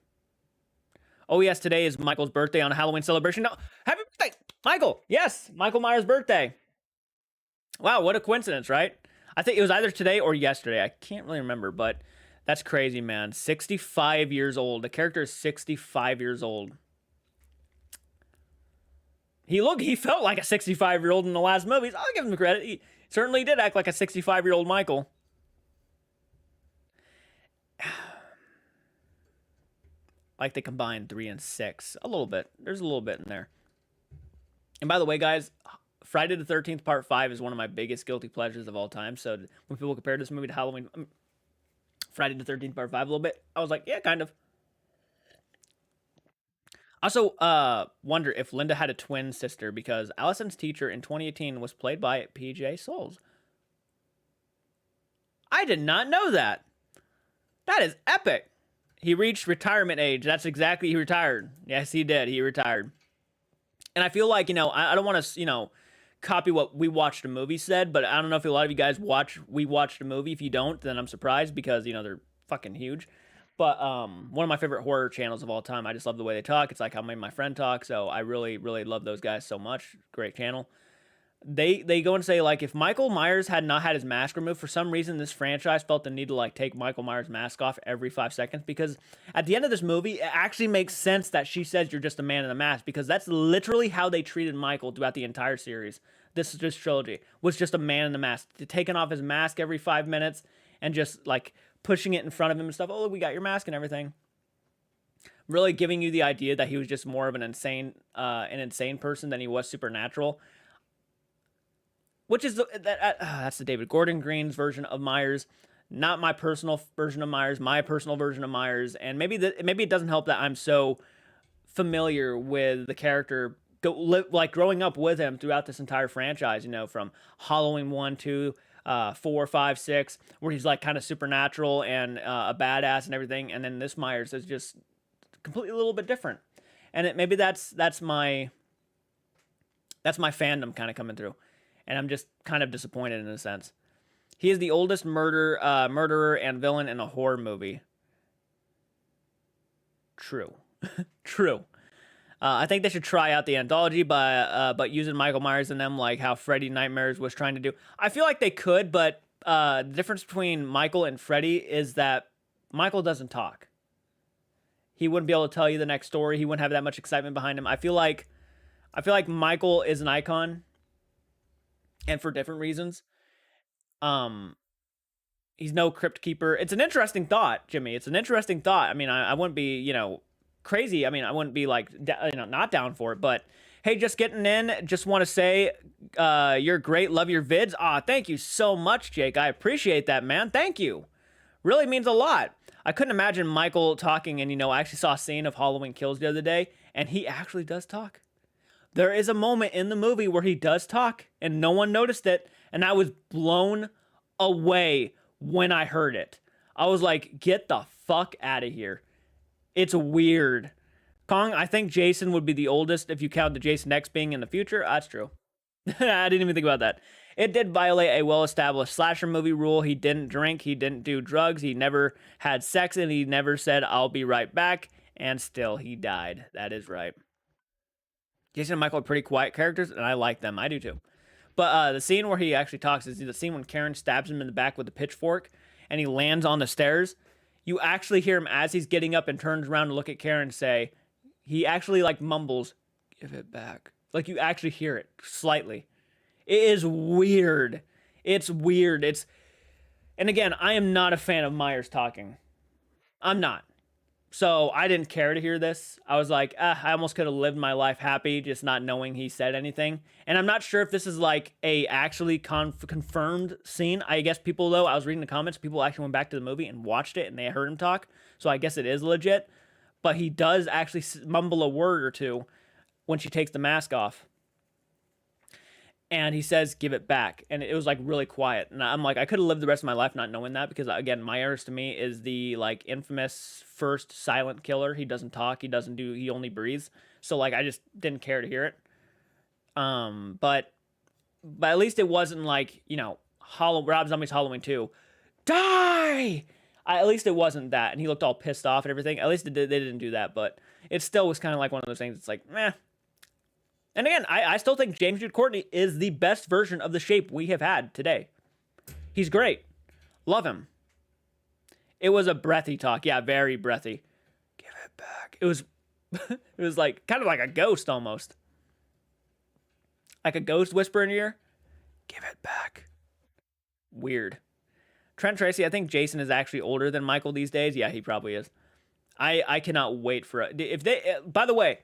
Oh, yes, today is Michael's birthday on a Halloween celebration. No, happy birthday, Michael. Yes, Michael Myers' birthday. Wow, what a coincidence, right? I think it was either today or yesterday. I can't really remember, but that's crazy, man. 65 years old. The character is 65 years old. He felt like a 65-year-old in the last movies. I'll give him credit. He certainly did act like a 65-year-old Michael. Like they combined 3 and 6. A little bit. There's a little bit in there. And by the way, guys, Friday the 13th Part 5 is one of my biggest guilty pleasures of all time. So when people compare this movie to Halloween, Friday the 13th Part 5 a little bit, I was like, yeah, kind of. Also, wonder if Linda had a twin sister because Allison's teacher in 2018 was played by PJ Souls. I did not know that. That is epic. He reached retirement age. That's exactly, he retired. Yes, he did. He retired. And I feel like, I don't want to, copy what We Watched a Movie said, but I don't know if a lot of you guys We Watched a Movie. If you don't, then I'm surprised because, they're fucking huge. But one of my favorite horror channels of all time. I just love the way they talk. It's like how my friend talk. So I really, really love those guys so much. Great channel. They go and say, like, if Michael Myers had not had his mask removed, for some reason this franchise felt the need to, like, take Michael Myers' mask off every 5 seconds, because at the end of this movie it actually makes sense that she says you're just a man in a mask, because that's literally how they treated Michael throughout the entire series. This trilogy was just a man in a mask, taking off his mask every 5 minutes and just, like, pushing it in front of him and stuff. Oh, look, we got your mask and everything. Really giving you the idea that he was just more of an insane person than he was supernatural. Which is that's the David Gordon Green's version of Myers, not my personal version of Myers, my personal version of Myers. And maybe it doesn't help that I'm so familiar with the character, like growing up with him throughout this entire franchise. From Halloween 1, 2, 4, 5, 6, where he's like kind of supernatural and a badass and everything, and then this Myers is just completely a little bit different. And maybe that's my fandom kind of coming through. And I'm just kind of disappointed in a sense. He is the oldest murderer and villain in a horror movie. True. True. I think they should try out the anthology but using Michael Myers in them, like how Freddy Nightmares was trying to do. I feel like they could, but the difference between Michael and Freddy is that Michael doesn't talk. He wouldn't be able to tell you the next story. He wouldn't have that much excitement behind him. I feel like Michael is an icon, and for different reasons. He's no crypt keeper. It's an interesting thought, Jimmy. It's an interesting thought. I mean, I wouldn't be, crazy. I mean, I wouldn't be like, not down for it. But hey, just getting in. Just want to say, you're great. Love your vids. Thank you so much, Jake. I appreciate that, man. Thank you. Really means a lot. I couldn't imagine Michael talking. And I actually saw a scene of Halloween Kills the other day, and he actually does talk. There is a moment in the movie where he does talk, and no one noticed it, and I was blown away when I heard it. I was like, get the fuck out of here. It's weird. Kong, I think Jason would be the oldest if you count the Jason X being in the future. That's true. I didn't even think about that. It did violate a well-established slasher movie rule. He didn't drink, he didn't do drugs, he never had sex, and he never said, I'll be right back, and still he died. That is right. Jason and Michael are pretty quiet characters, and I like them. I do too. But the scene where he actually talks is the scene when Karen stabs him in the back with a pitchfork, and he lands on the stairs. You actually hear him as he's getting up and turns around to look at Karen and say, he actually like mumbles, give it back. Like you actually hear it slightly. It is weird. It's weird. And again, I am not a fan of Myers talking. I'm not. So I didn't care to hear this. I was like, I almost could have lived my life happy just not knowing he said anything. And I'm not sure if this is like a actually confirmed scene. I guess people, though, I was reading the comments, people actually went back to the movie and watched it and they heard him talk. So I guess it is legit. But he does actually mumble a word or two when she takes the mask off. And he says, give it back. And it was like really quiet. And I'm like, I could have lived the rest of my life not knowing that, because again, Myers to me is the like infamous first silent killer. He doesn't talk. He only breathes. So like, I just didn't care to hear it. But at least it wasn't like, Rob Zombie's Halloween 2. Die! At least it wasn't that. And he looked all pissed off and everything. At least they didn't do that. But it still was kind of like one of those things. It's like, meh. And again, I still think James Jude Courtney is the best version of the Shape we have had today. He's great. Love him. It was a breathy talk. Yeah, very breathy. Give it back. It was like kind of like a ghost almost. Like a ghost whisper in your ear. Give it back. Weird. Trent Tracy, I think Jason is actually older than Michael these days. Yeah, he probably is. I cannot wait for it. If they, by the way,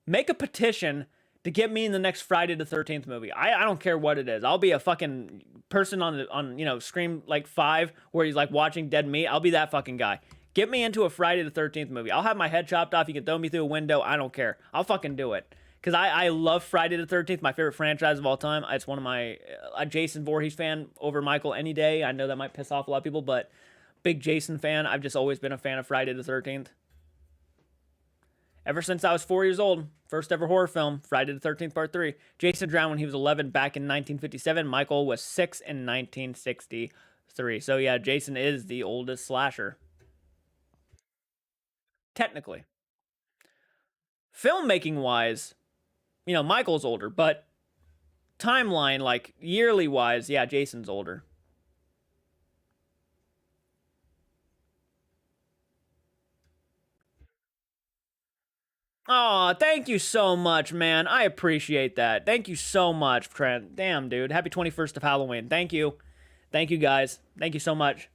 make a petition to get me in the next Friday the 13th movie. I don't care what it is. I'll be a fucking person on Scream like 5 where he's like watching dead meat. I'll be that fucking guy. Get me into a Friday the 13th movie. I'll have my head chopped off. You can throw me through a window. I don't care. I'll fucking do it. Because I love Friday the 13th, my favorite franchise of all time. It's one of my... a Jason Voorhees fan over Michael any day. I know that might piss off a lot of people, but big Jason fan. I've just always been a fan of Friday the 13th. Ever since I was 4 years old. First ever horror film, Friday the 13th Part 3. Jason drowned when he was 11 back in 1957. Michael was 6 in 1963. So yeah, Jason is the oldest slasher. Technically. Filmmaking wise, you know, Michael's older, but timeline, like yearly wise, yeah, Jason's older. Oh, thank you so much, man. I appreciate that. Thank you so much, Trent. Damn, dude. Happy 21st of Halloween. Thank you. Thank you, guys. Thank you so much.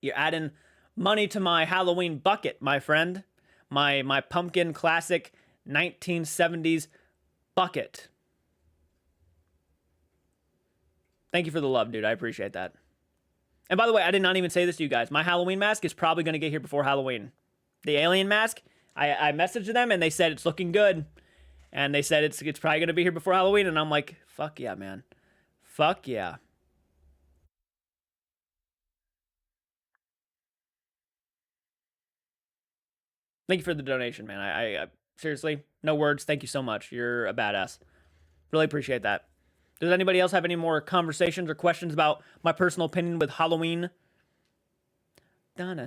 You're adding money to my Halloween bucket, my friend. My pumpkin classic 1970s bucket. Thank you for the love, dude. I appreciate that. And by the way, I did not even say this to you guys. My Halloween mask is probably going to get here before Halloween. The alien mask, I messaged them and they said it's looking good. And they said it's probably going to be here before Halloween. And I'm like, fuck yeah, man. Fuck yeah. Thank you for the donation, man. I seriously, no words. Thank you so much. You're a badass. Really appreciate that. Does anybody else have any more conversations or questions about my personal opinion with Halloween? By the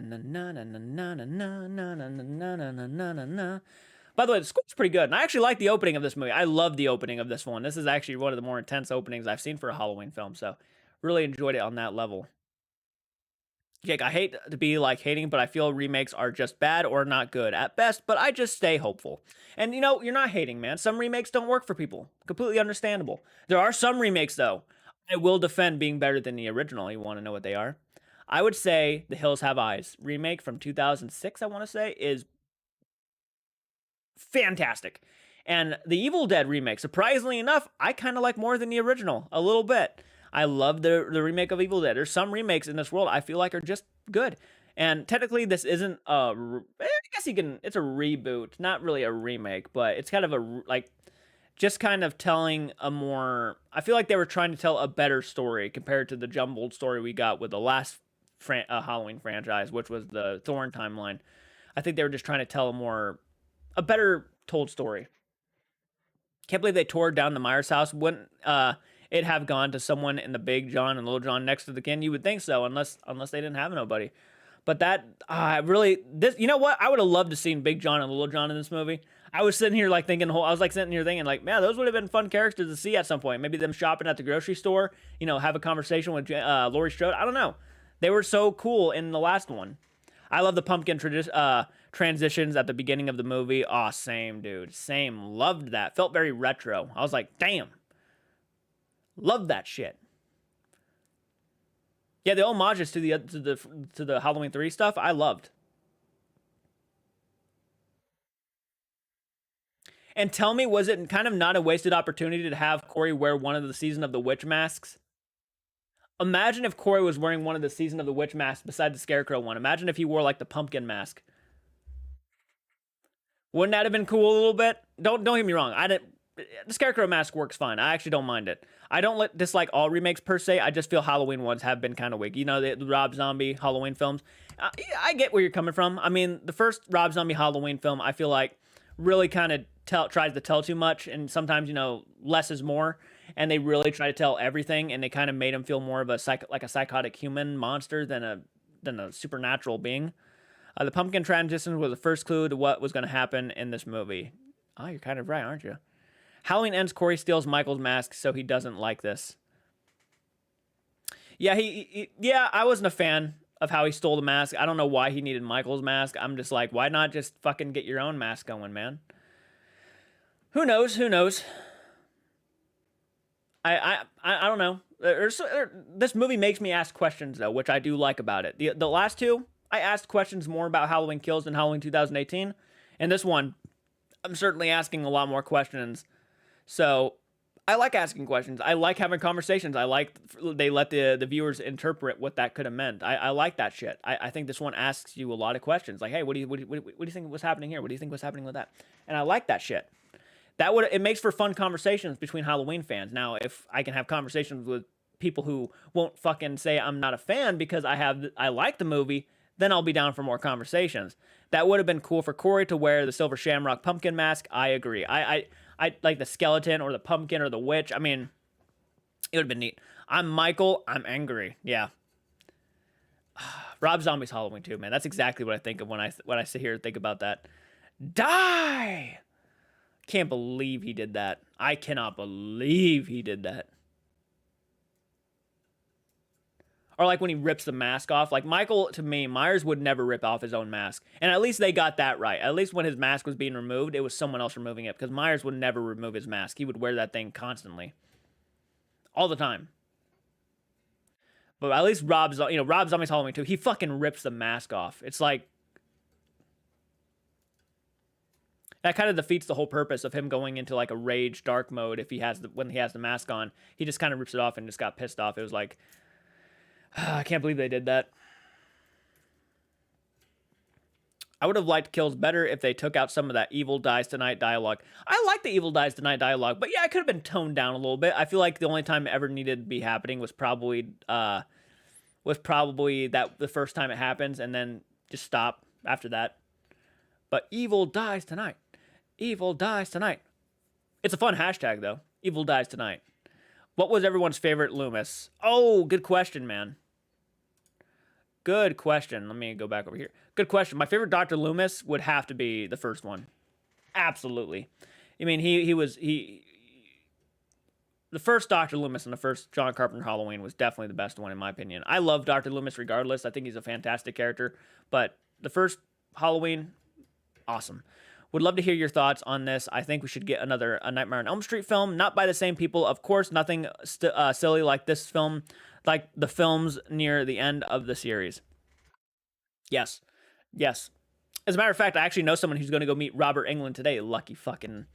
way, the score's pretty good, and I actually like the opening of this movie. I love the opening of this one. This is actually one of the more intense openings I've seen for a Halloween film, so really enjoyed it on that level. Jake, I hate to be like hating, but I feel remakes are just bad or not good at best, but I just stay hopeful. And you know, you're not hating, man. Some remakes don't work for people. Completely understandable. There are some remakes, though, I will defend being better than the original. You want to know what they are? I would say The Hills Have Eyes remake from 2006, I want to say, is fantastic. And the Evil Dead remake, surprisingly enough, I kind of like more than the original, a little bit. I love the remake of Evil Dead. There's some remakes in this world I feel like are just good. And technically, this isn't a... I guess you can... It's a reboot. Not really a remake, but it's kind of a... like, just kind of telling a more... I feel like they were trying to tell a better story compared to the jumbled story we got with the last Halloween franchise, which was the Thorn timeline. I think they were just trying to tell a better told story. Can't believe they tore down the Myers house. Wouldn't it have gone to someone in the Big John and Little John next to the kin? You would think so, unless they didn't have nobody. But that really, this, you know what? I would have loved to seen Big John and Little John in this movie. I was sitting here like thinking, I was like sitting here thinking like, man, those would have been fun characters to see at some point. Maybe them shopping at the grocery store, you know, have a conversation with Laurie Strode. I don't know. They were so cool in the last one. I love the pumpkin transitions at the beginning of the movie. Aw, same, dude. Same. Loved that. Felt very retro. I was like, damn. Loved that shit. Yeah, the homages to the Halloween 3 stuff, I loved. And tell me, was it kind of not a wasted opportunity to have Corey wear one of the Season of the Witch masks? Imagine if Corey was wearing one of the Season of the Witch masks beside the Scarecrow one. Imagine if he wore like the pumpkin mask. Wouldn't that have been cool a little bit? Don't get me wrong. The Scarecrow mask works fine. I actually don't mind it. I don't dislike all remakes per se. I just feel Halloween ones have been kind of weak. You know, the Rob Zombie Halloween films. I get where you're coming from. I mean, the first Rob Zombie Halloween film, I feel like really kind of tries to tell too much, and sometimes, you know, less is more. And they really try to tell everything, and they kind of made him feel more of a psychotic human monster than a supernatural being. The pumpkin transition was the first clue to what was going to happen in this movie. Oh, you're kind of right, aren't you? Halloween ends, Corey steals Michael's mask, so he doesn't like this. Yeah, yeah, I wasn't a fan of how he stole the mask. I don't know why he needed Michael's mask. I'm just like, why not just fucking get your own mask going, man? Who knows? Who knows? I don't know. This movie makes me ask questions, though, which I do like about it. The last two, I asked questions more about Halloween Kills than Halloween 2018. And this one, I'm certainly asking a lot more questions. So I like asking questions. I like having conversations. I like they let the viewers interpret what that could have meant. I like that shit. I think this one asks you a lot of questions. Like, hey, what do you think was happening here? What do you think was happening with that? And I like that shit. It makes for fun conversations between Halloween fans. Now, if I can have conversations with people who won't fucking say I'm not a fan because I like the movie, then I'll be down for more conversations. That would have been cool for Corey to wear the silver shamrock pumpkin mask. I agree. I like the skeleton or the pumpkin or the witch. I mean, it would have been neat. I'm Michael. I'm angry. Yeah. Rob Zombie's Halloween too, man. That's exactly what I think of when I sit here and think about that. Die! Can't believe he did that. I cannot believe he did that. Or like when he rips the mask off. Like Michael, to me, Myers would never rip off his own mask. And at least they got that right. At least when his mask was being removed, it was someone else removing it. Because Myers would never remove his mask. He would wear that thing constantly. All the time. But at least Rob Zombie's Halloween too. He fucking rips the mask off. It's like, that kind of defeats the whole purpose of him going into like a rage dark mode when he has the mask on. He just kind of rips it off and just got pissed off. It was like, I can't believe they did that. I would have liked kills better if they took out some of that evil dies tonight dialogue. I like the evil dies tonight dialogue, but yeah, it could have been toned down a little bit. I feel like the only time it ever needed to be happening was probably that the first time it happens, and then just stop after that. But evil dies tonight. Evil dies tonight. It's a fun hashtag though. Evil dies tonight. What was everyone's favorite Loomis? Oh, good question, man. Good question. Let me go back over here. Good question. My favorite Dr. Loomis would have to be the first one. Absolutely. I mean, the first Dr. Loomis and the first John Carpenter Halloween was definitely the best one in my opinion. I love Dr. Loomis regardless. I think he's a fantastic character. But the first Halloween, awesome. Would love to hear your thoughts on this. I think we should get A Nightmare on Elm Street film, not by the same people. Of course, nothing silly like this film, like the films near the end of the series. Yes. Yes. As a matter of fact, I actually know someone who's going to go meet Robert Englund today. Lucky fucking...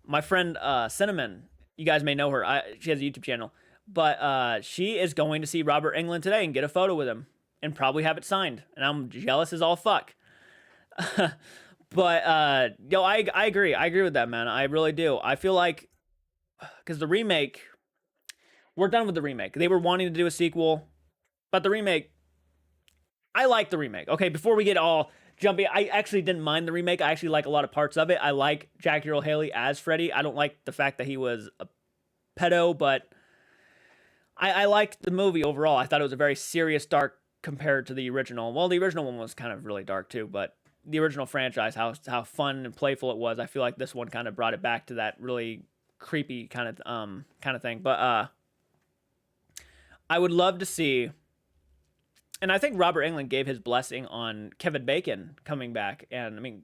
My friend Cinnamon, you guys may know her. She has a YouTube channel. But she is going to see Robert Englund today and get a photo with him. And probably have it signed. And I'm jealous as all fuck. But, I agree. I agree with that, man. I really do. I feel like, because the remake, we're done with the remake. They were wanting to do a sequel, but the remake, I like the remake. Okay, before we get all jumpy, I actually didn't mind the remake. I actually like a lot of parts of it. I like Jackie Earle Haley as Freddy. I don't like the fact that he was a pedo, but I liked the movie overall. I thought it was a very serious, dark compared to the original. Well, the original one was kind of really dark too, but the original franchise, how fun and playful it was. I feel like this one kind of brought it back to that really creepy kind of thing. But I would love to see, and I think Robert Englund gave his blessing on Kevin Bacon coming back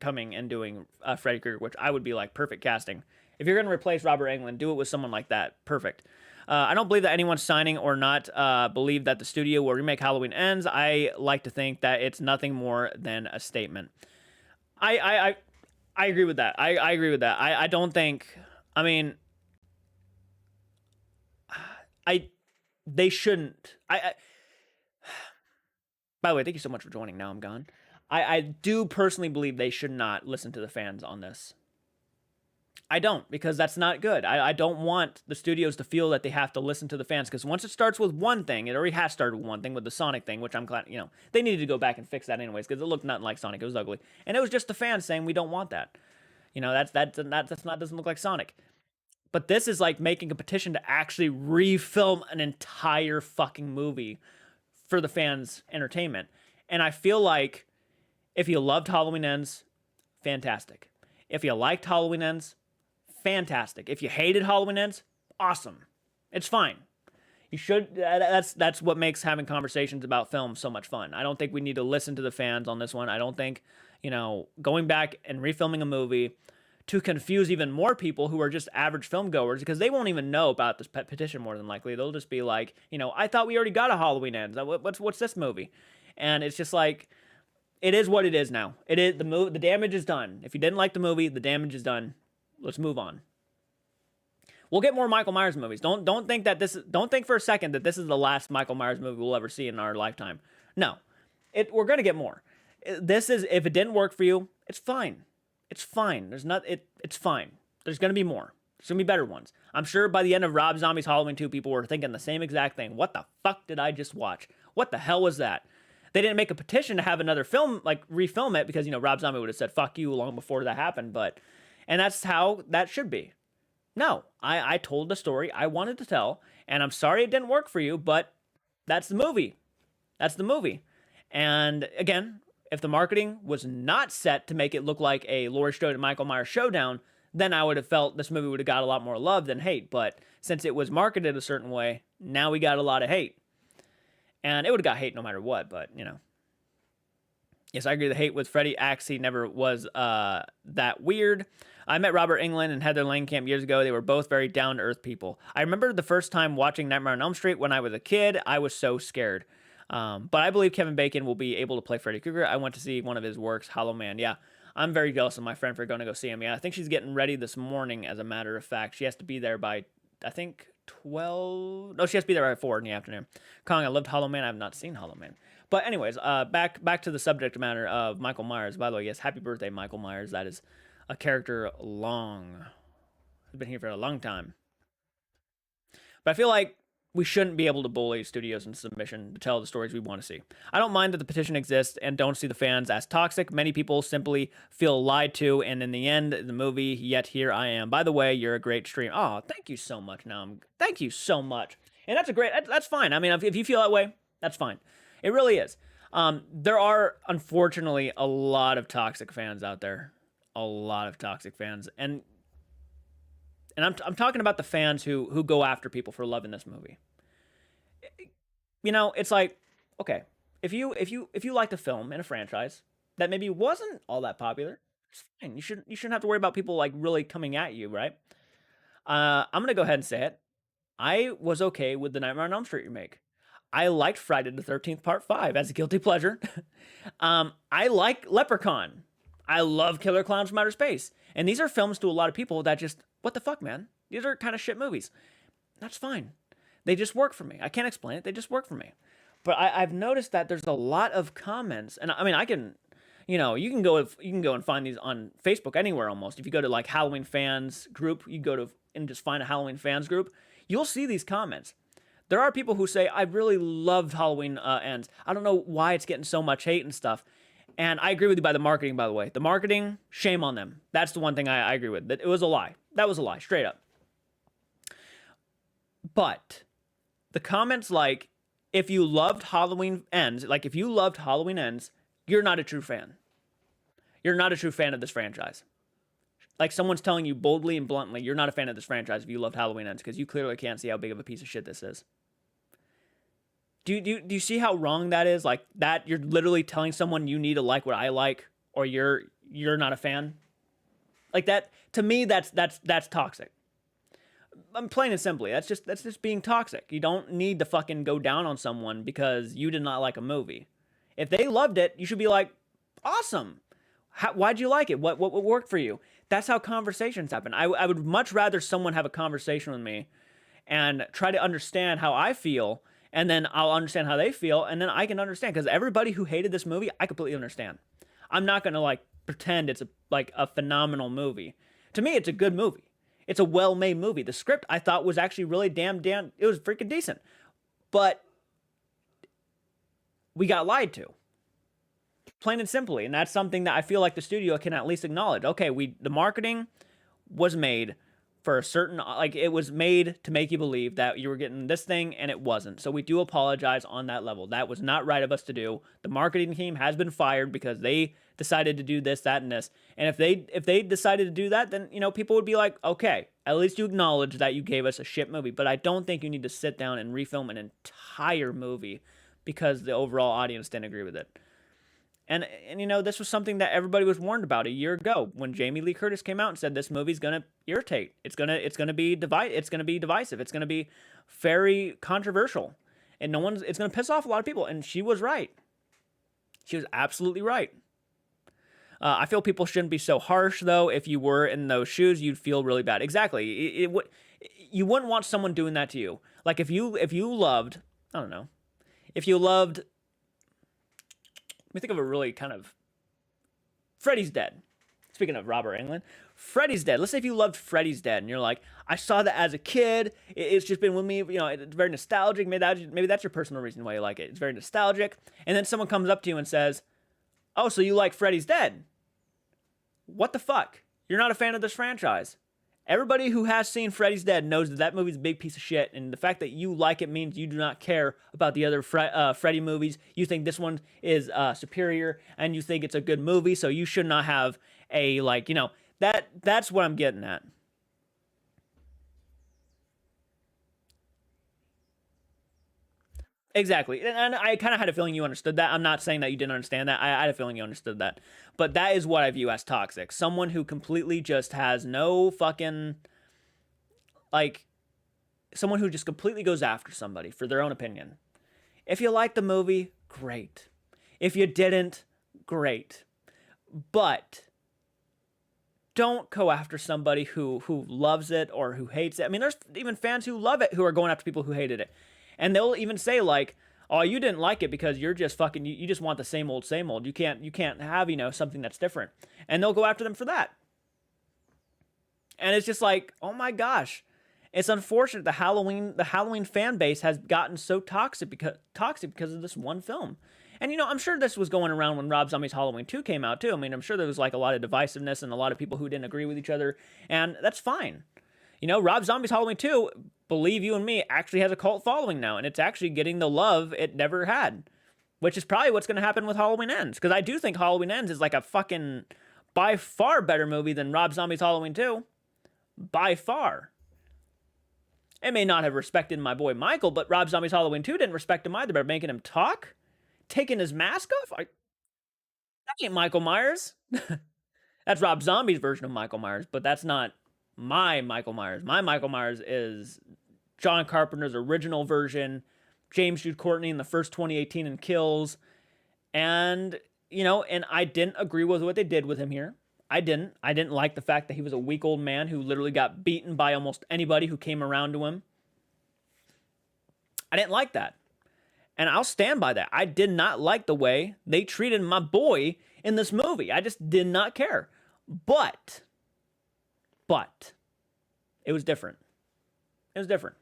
coming and doing Freddy Krueger, which I would be like perfect casting. If you're going to replace Robert Englund, do it with someone like that. Perfect. I don't believe that anyone's signing or not believe that the studio will remake Halloween Ends. I like to think that it's nothing more than a statement. I agree with that. I agree with that. I don't think... I mean... They shouldn't... By the way, thank you so much for joining. Now I'm gone. I do personally believe they should not listen to the fans on this. I don't, because that's not good. I don't want the studios to feel that they have to listen to the fans, because once it starts with one thing, it already has started with one thing, with the Sonic thing, which I'm glad, they needed to go back and fix that anyways, because it looked nothing like Sonic. It was ugly. And it was just the fans saying, we don't want that. Doesn't look like Sonic. But this is like making a petition to actually refilm an entire fucking movie for the fans' entertainment. And I feel like if you loved Halloween Ends, fantastic. If you liked Halloween Ends, fantastic. If you hated Halloween Ends, awesome. It's fine. You should. That's what makes having conversations about film so much fun. I don't think we need to listen to the fans on this one. I don't think, going back and refilming a movie to confuse even more people who are just average film goers, because they won't even know about this petition more than likely. They'll just be like, I thought we already got a Halloween Ends. What's this movie? And it's just like, it is what it is now. It is the damage is done. If you didn't like the movie, the damage is done. Let's move on. We'll get more Michael Myers movies. Don't think that don't think for a second that this is the last Michael Myers movie we'll ever see in our lifetime. No. We're going to get more. This is, if it didn't work for you, it's fine. It's fine. It's fine. There's going to be more. There's going to be better ones. I'm sure by the end of Rob Zombie's Halloween 2, people were thinking the same exact thing. What the fuck did I just watch? What the hell was that? They didn't make a petition to have another film, like refilm it, because, Rob Zombie would have said, fuck you, long before that happened. And that's how that should be. No, I told the story I wanted to tell, and I'm sorry it didn't work for you, but that's the movie. That's the movie. And again, if the marketing was not set to make it look like a Laurie Strode and Michael Myers showdown, then I would have felt this movie would have got a lot more love than hate. But since it was marketed a certain way, now we got a lot of hate. And it would have got hate no matter what, but, Yes, I agree. The hate with Freddie Axie never was that weird. I met Robert Englund and Heather Langenkamp years ago. They were both very down-to-earth people. I remember the first time watching Nightmare on Elm Street when I was a kid. I was so scared. But I believe Kevin Bacon will be able to play Freddy Krueger. I went to see one of his works, Hollow Man. Yeah, I'm very jealous of my friend for going to go see him. Yeah, I think she's getting ready this morning, as a matter of fact. She has to be there by, I think, 12. No, she has to be there by 4 in the afternoon. Kong, I loved Hollow Man. I have not seen Hollow Man. But anyways, back to the subject matter of Michael Myers. By the way, yes, happy birthday, Michael Myers. That is a character long. He's been here for a long time. But I feel like we shouldn't be able to bully studios into submission to tell the stories we want to see. I don't mind that the petition exists and don't see the fans as toxic. Many people simply feel lied to, and in the end, the movie, yet here I am. By the way, you're a great stream. Oh, thank you so much. Thank you so much. And that's fine. I mean, if you feel that way, that's fine. It really is. There are, unfortunately, a lot of toxic fans out there. A lot of toxic fans. And I'm talking about the fans who go after people for loving this movie. It's like, okay, if you liked a film in a franchise that maybe wasn't all that popular, it's fine. You shouldn't have to worry about people like really coming at you, right? I'm gonna go ahead and say it. I was okay with the Nightmare on Elm Street remake. I liked Friday the 13th Part 5 as a guilty pleasure. I like Leprechaun. I love Killer Clowns from Outer Space. And these are films to a lot of people that just, what the fuck, man? These are kind of shit movies. That's fine. They just work for me. I can't explain it. They just work for me. But I've noticed that there's a lot of comments. And I mean, I can, you can go and find these on Facebook anywhere almost. If you go to like Halloween fans group, you go to and just find a Halloween fans group, you'll see these comments. There are people who say, I really loved Halloween Ends. I don't know why it's getting so much hate and stuff. And I agree with you by the marketing, by the way. The marketing, shame on them. That's the one thing I agree with. That it was a lie. That was a lie, straight up. But the comments like, if you loved Halloween Ends, you're not a true fan. You're not a true fan of this franchise. Like someone's telling you boldly and bluntly, you're not a fan of this franchise if you loved Halloween Ends, because you clearly can't see how big of a piece of shit this is. Do you see how wrong that is? Like that, you're literally telling someone you need to like what I like, or you're not a fan. Like that, to me, that's toxic. I'm plain and simply, that's just being toxic. You don't need to fucking go down on someone because you did not like a movie. If they loved it, you should be like, awesome. Why'd you like it? What worked for you? That's how conversations happen. I would much rather someone have a conversation with me and try to understand how I feel, and then I'll understand how they feel, and then I can understand. Because everybody who hated this movie, I completely understand. I'm not going to like pretend it's a phenomenal movie. To me, it's a good movie. It's a well-made movie. The script, I thought, was actually really damn, it was freaking decent. But we got lied to. Plain and simply. And that's something that I feel like the studio can at least acknowledge. Okay, the marketing was made for a certain, like, it was made to make you believe that you were getting this thing, and it wasn't. So we do apologize on that level. That was not right of us to do. The marketing team has been fired because they decided to do this, that, and this. And if they decided to do that, then, people would be like, okay, at least you acknowledge that you gave us a shit movie. But I don't think you need to sit down and refilm an entire movie because the overall audience didn't agree with it. And this was something that everybody was warned about a year ago when Jamie Lee Curtis came out and said this movie's gonna irritate. It's gonna be divisive. It's gonna be very controversial, and it's gonna piss off a lot of people. And she was right. She was absolutely right. I feel people shouldn't be so harsh, though. If you were in those shoes, you'd feel really bad. Exactly. you wouldn't want someone doing that to you. Like if you loved, I don't know, if you loved, let me think of a really kind of, Freddy's Dead. Speaking of Robert Englund, Freddy's Dead. Let's say if you loved Freddy's Dead and you're like, I saw that as a kid. It's just been with me. It's very nostalgic. Maybe that's your personal reason why you like it. It's very nostalgic. And then someone comes up to you and says, "Oh, so you like Freddy's Dead? What the fuck? You're not a fan of this franchise." Everybody who has seen Freddy's Dead knows that that movie's a big piece of shit, and the fact that you like it means you do not care about the other Freddy movies. You think this one is superior, and you think it's a good movie, so you should not have a, that's what I'm getting at. Exactly. And I kind of had a feeling you understood that. I'm not saying that you didn't understand that. I had a feeling you understood that. But that is what I view as toxic. Someone who completely just has no fucking, like, someone who just completely goes after somebody for their own opinion. If you liked the movie, great. If you didn't, great. But don't go after somebody who loves it or who hates it. I mean, there's even fans who love it who are going after people who hated it. And they'll even say like, "Oh, you didn't like it because you're just fucking, you just want the same old, same old. You can't have, something that's different." And they'll go after them for that. And it's just like, oh my gosh. It's unfortunate the Halloween fan base has gotten so toxic because of this one film. And I'm sure this was going around when Rob Zombie's Halloween 2 came out too. I mean, I'm sure there was like a lot of divisiveness and a lot of people who didn't agree with each other, and that's fine. Rob Zombie's Halloween 2, believe you and me, actually has a cult following now, and it's actually getting the love it never had, which is probably what's going to happen with Halloween Ends, because I do think Halloween Ends is like a fucking, by far better movie than Rob Zombie's Halloween 2. By far. It may not have respected my boy Michael, but Rob Zombie's Halloween 2 didn't respect him either by making him talk, taking his mask off. That ain't Michael Myers. That's Rob Zombie's version of Michael Myers, but that's not my Michael Myers. My Michael Myers is John Carpenter's original version, James Jude Courtney in the first 2018 in Kills. And, and I didn't agree with what they did with him here. I didn't like the fact that he was a weak old man who literally got beaten by almost anybody who came around to him. I didn't like that. And I'll stand by that. I did not like the way they treated my boy in this movie. I just did not care. But it was different. It was different.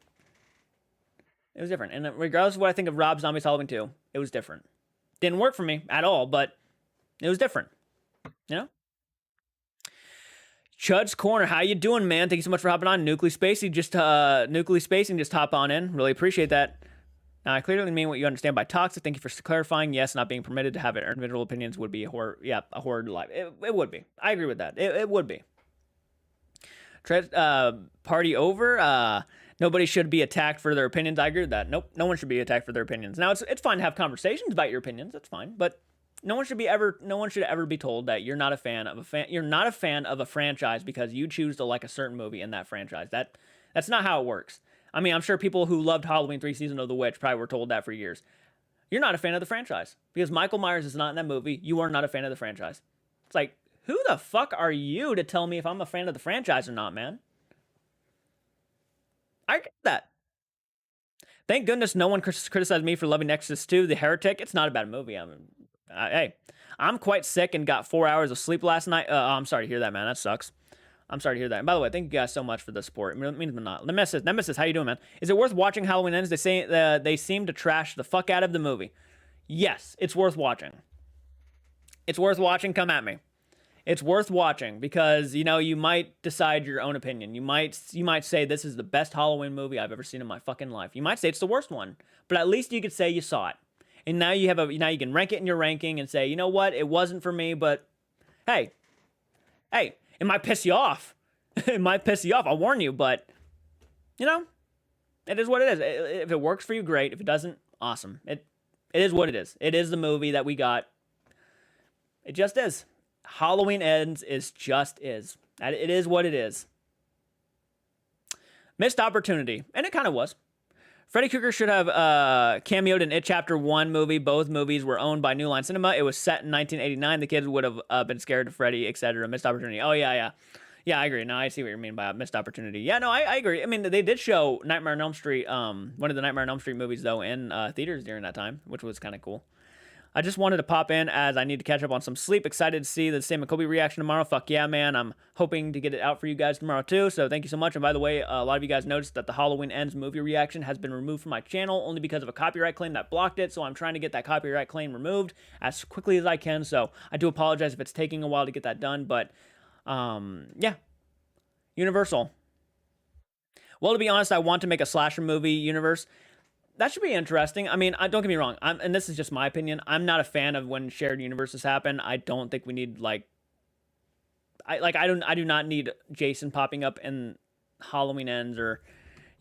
It was different. And regardless of what I think of Rob Zombie's Halloween 2, it was different. Didn't work for me at all, but it was different. Chud's Corner, how you doing, man? Thank you so much for hopping on. Nuclear Spacing, just hop on in. Really appreciate that. Now, I clearly mean what you understand by toxic. Thank you for clarifying. Yes, not being permitted to have individual opinions would be a horror life. It would be. I agree with that. It would be. Party over. Nobody should be attacked for their opinions. I agree with that. Nope, no one should be attacked for their opinions. Now, it's fine to have conversations about your opinions. That's fine, but no one should ever be told that you're not a fan of a franchise because you choose to like a certain movie in that franchise. That's not how it works. I mean, I'm sure people who loved Halloween 3 Season of the Witch probably were told that for years. You're not a fan of the franchise because Michael Myers is not in that movie. You are not a fan of the franchise. It's like, who the fuck are you to tell me if I'm a fan of the franchise or not, man? I get that. Thank goodness no one criticized me for loving Exorcist 2, The Heretic. It's not a bad movie. Hey, I'm quite sick and got 4 hours of sleep last night. I'm sorry to hear that, man. That sucks. I'm sorry to hear that. And by the way, thank you guys so much for the support. It means not. Nemesis, how you doing, man? Is it worth watching Halloween Ends? They seem to trash the fuck out of the movie. Yes, it's worth watching. It's worth watching. Come at me. It's worth watching because you might decide your own opinion. You might say this is the best Halloween movie I've ever seen in my fucking life. You might say it's the worst one, but at least you could say you saw it. And now you can rank it in your ranking and say, you know what, it wasn't for me, but hey, it might piss you off. It might piss you off. I'll warn you, but it is what it is. If it works for you, great. If it doesn't, awesome. It is what it is. It is the movie that we got. It just is. Halloween Ends just is. It is what it is. Missed opportunity, and it kind of was. Freddy Krueger should have cameoed in It Chapter 1 movie. Both movies were owned by New Line Cinema. It was set in 1989. The kids would have been scared of Freddy, etc. Missed opportunity. Oh, yeah. Yeah, I agree. No, I see what you mean by a missed opportunity. Yeah, no, I agree. I mean, they did show Nightmare on Elm Street, one of the Nightmare on Elm Street movies though, in theaters during that time, which was kind of cool. I just wanted to pop in as I need to catch up on some sleep. Excited to see the Sam and Kobe reaction tomorrow. Fuck yeah, man. I'm hoping to get it out for you guys tomorrow too. So thank you so much. And by the way, a lot of you guys noticed that the Halloween Ends movie reaction has been removed from my channel only because of a copyright claim that blocked it. So I'm trying to get that copyright claim removed as quickly as I can. So I do apologize if it's taking a while to get that done. But yeah, Universal. Well, to be honest, I want to make a slasher movie universe. That should be interesting. I mean, don't get me wrong. And this is just my opinion. I'm not a fan of when shared universes happen. I don't think we need like, I do not need Jason popping up in Halloween Ends, or,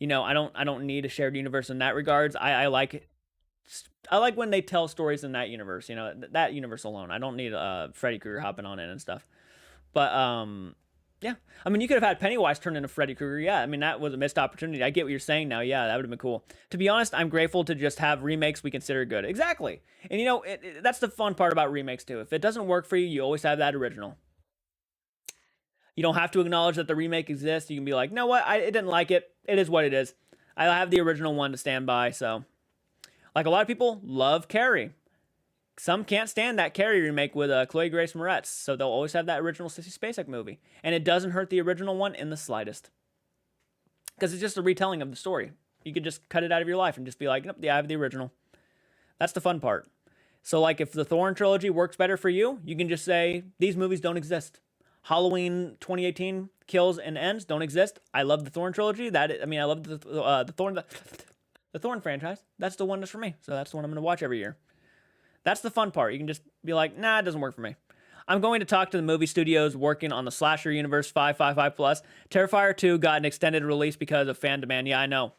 I don't need a shared universe in that regards. I like when they tell stories in that universe. That universe alone. I don't need Freddy Krueger hopping on in and stuff. But yeah. I mean, you could have had Pennywise turn into Freddy Krueger. Yeah, I mean, that was a missed opportunity. I get what you're saying now. Yeah, that would have been cool. To be honest, I'm grateful to just have remakes we consider good. Exactly. And that's the fun part about remakes too. If it doesn't work for you, you always have that original. You don't have to acknowledge that the remake exists. You can be like, no, what? I didn't like it. It is what it is. I have the original one to stand by. So, like, a lot of people love Carrie. Some can't stand that Carrie remake with Chloe Grace Moretz, so they'll always have that original Sissy Spacek movie. And it doesn't hurt the original one in the slightest. Because it's just a retelling of the story. You could just cut it out of your life and just be like, nope, yeah, I have the original. That's the fun part. So, like, if the Thorn trilogy works better for you, you can just say, these movies don't exist. Halloween 2018 Kills and Ends don't exist. I love the Thorn trilogy. I love the Thorn franchise. That's the one that's for me. So that's the one I'm going to watch every year. That's the fun part. You can just be like, nah, it doesn't work for me. I'm going to talk to the movie studios working on the Slasher Universe 555 Plus. Terrifier 2 got an extended release because of fan demand. Yeah, I know.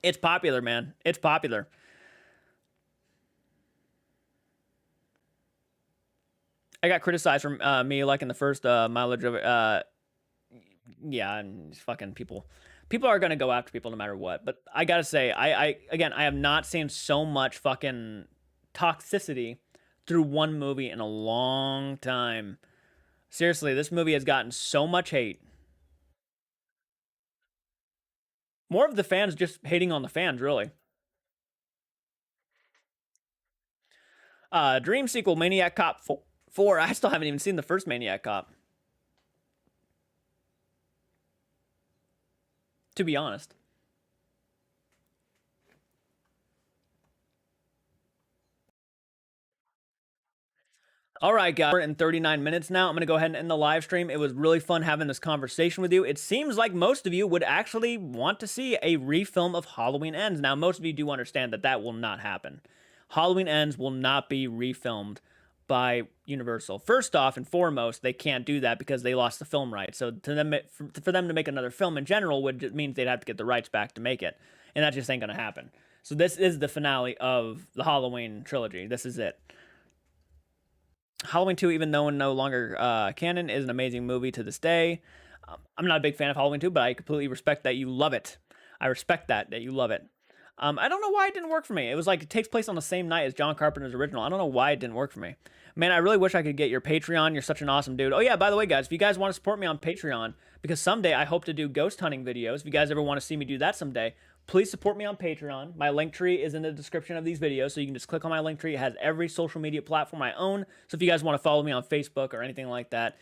It's popular, man. It's popular. I got criticized for me liking the first mileage of it. Yeah, and fucking people are going to go after people no matter what. But I got to say, I have not seen so much fucking toxicity through one movie in a long time. Seriously, this movie has gotten so much hate. More of the fans just hating on the fans, really. Dream sequel, Maniac Cop 4. I still haven't even seen the first Maniac Cop, to be honest. All right, guys, we're in 39 minutes now. I'm going to go ahead and end the live stream. It was really fun having this conversation with you. It seems like most of you would actually want to see a refilm of Halloween Ends. Now, most of you do understand that that will not happen. Halloween Ends will not be refilmed by Universal. First off and foremost, they can't do that because they lost the film rights. So for them to make another film in general would means they'd have to get the rights back to make it. And that just ain't going to happen. So this is the finale of the Halloween trilogy. This is it. Halloween 2, even though no longer canon, is an amazing movie to this day. I'm not a big fan of Halloween 2, but I completely respect that you love it. I respect that you love it. I don't know why it didn't work for me. It was like it takes place on the same night as John Carpenter's original. I don't know why it didn't work for me. Man, I really wish I could get your Patreon. You're such an awesome dude. Oh yeah, by the way, guys, if you guys want to support me on Patreon, because someday I hope to do ghost hunting videos. If you guys ever want to see me do that someday, please support me on Patreon. My link tree is in the description of these videos, so you can just click on my link tree. It has every social media platform I own. So if you guys want to follow me on Facebook or anything like that,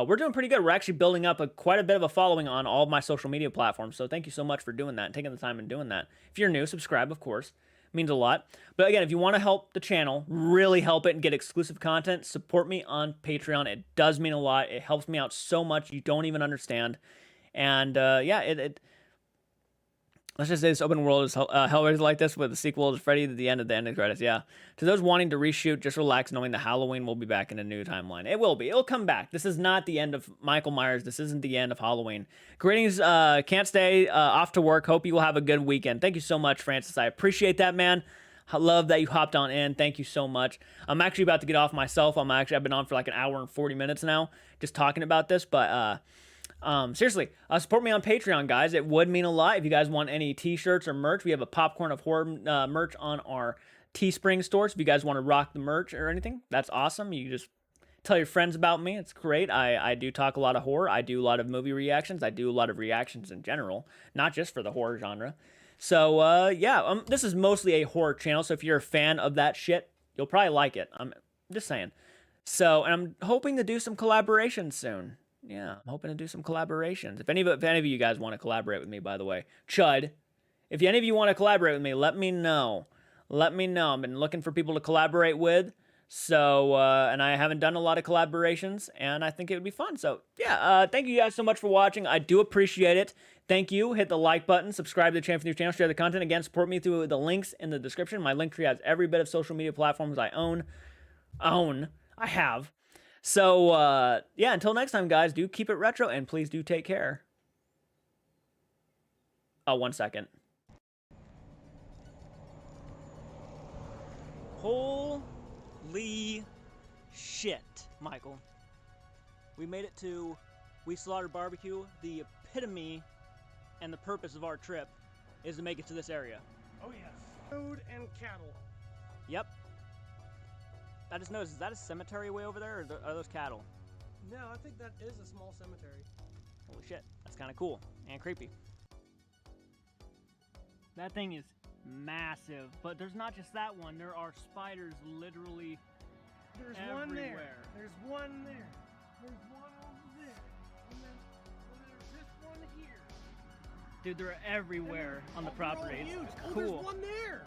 we're doing pretty good. We're actually building up quite a bit of a following on all of my social media platforms. So thank you so much for doing that and taking the time and doing that. If you're new, subscribe, of course. It means a lot. But again, if you want to help the channel, really help it and get exclusive content, support me on Patreon. It does mean a lot. It helps me out so much you don't even understand. And yeah, let's just say this open world is Hellraiser like this with the sequel to Freddy to the end of the ending credits. Yeah. To those wanting to reshoot, just relax knowing that Halloween will be back in a new timeline. It will be. It'll come back. This is not the end of Michael Myers. This isn't the end of Halloween. Greetings. Can't stay off to work. Hope you will have a good weekend. Thank you so much, Francis. I appreciate that, man. I love that you hopped on in. Thank you so much. I'm actually about to get off myself. I've been on for like an hour and 40 minutes now just talking about this, but seriously, support me on Patreon, guys. It would mean a lot. If you guys want any t-shirts or merch, we have a Popcorn of Horror merch on our Teespring store. So if you guys want to rock the merch or anything, that's awesome. You just Tell your friends about me. It's great. I do talk a lot of horror. I do a lot of movie reactions. I do a lot of reactions in general, not just for the horror genre. So, yeah, this is mostly a horror channel, so if you're a fan of that shit, you'll probably like it. I'm just saying. So, and I'm hoping to do some collaborations soon. Yeah, I'm hoping to do some collaborations. If any of you guys want to collaborate with me, by the way, Chud, if any of you want to collaborate with me, let me know. Let me know. I've been looking for people to collaborate with. So, and I haven't done a lot of collaborations, and I think it would be fun. So, yeah, thank you guys so much for watching. I do appreciate it. Thank you. Hit the like button, subscribe to the channel for new channel, share the content. Again, support me through the links in the description. My link tree has every bit of social media platforms I I have. So, yeah, until next time, guys, do keep it retro, and please do take care. Oh, 1 second. Holy shit, Michael. We made it to We Slaughtered Barbecue. The epitome and the purpose of our trip is to make it to this area. Oh yes. Food and cattle. Yep. I just noticed, is that a cemetery way over there, or are those cattle? No, I think that is a small cemetery. Holy shit, that's kind of cool and creepy. That thing is massive, but there's not just that one. There are spiders literally There's everywhere. one there. There's one there. There's one over there. And then there's this one here. Dude, they're everywhere on the property. Huge. It's Oh, cool. there's one there.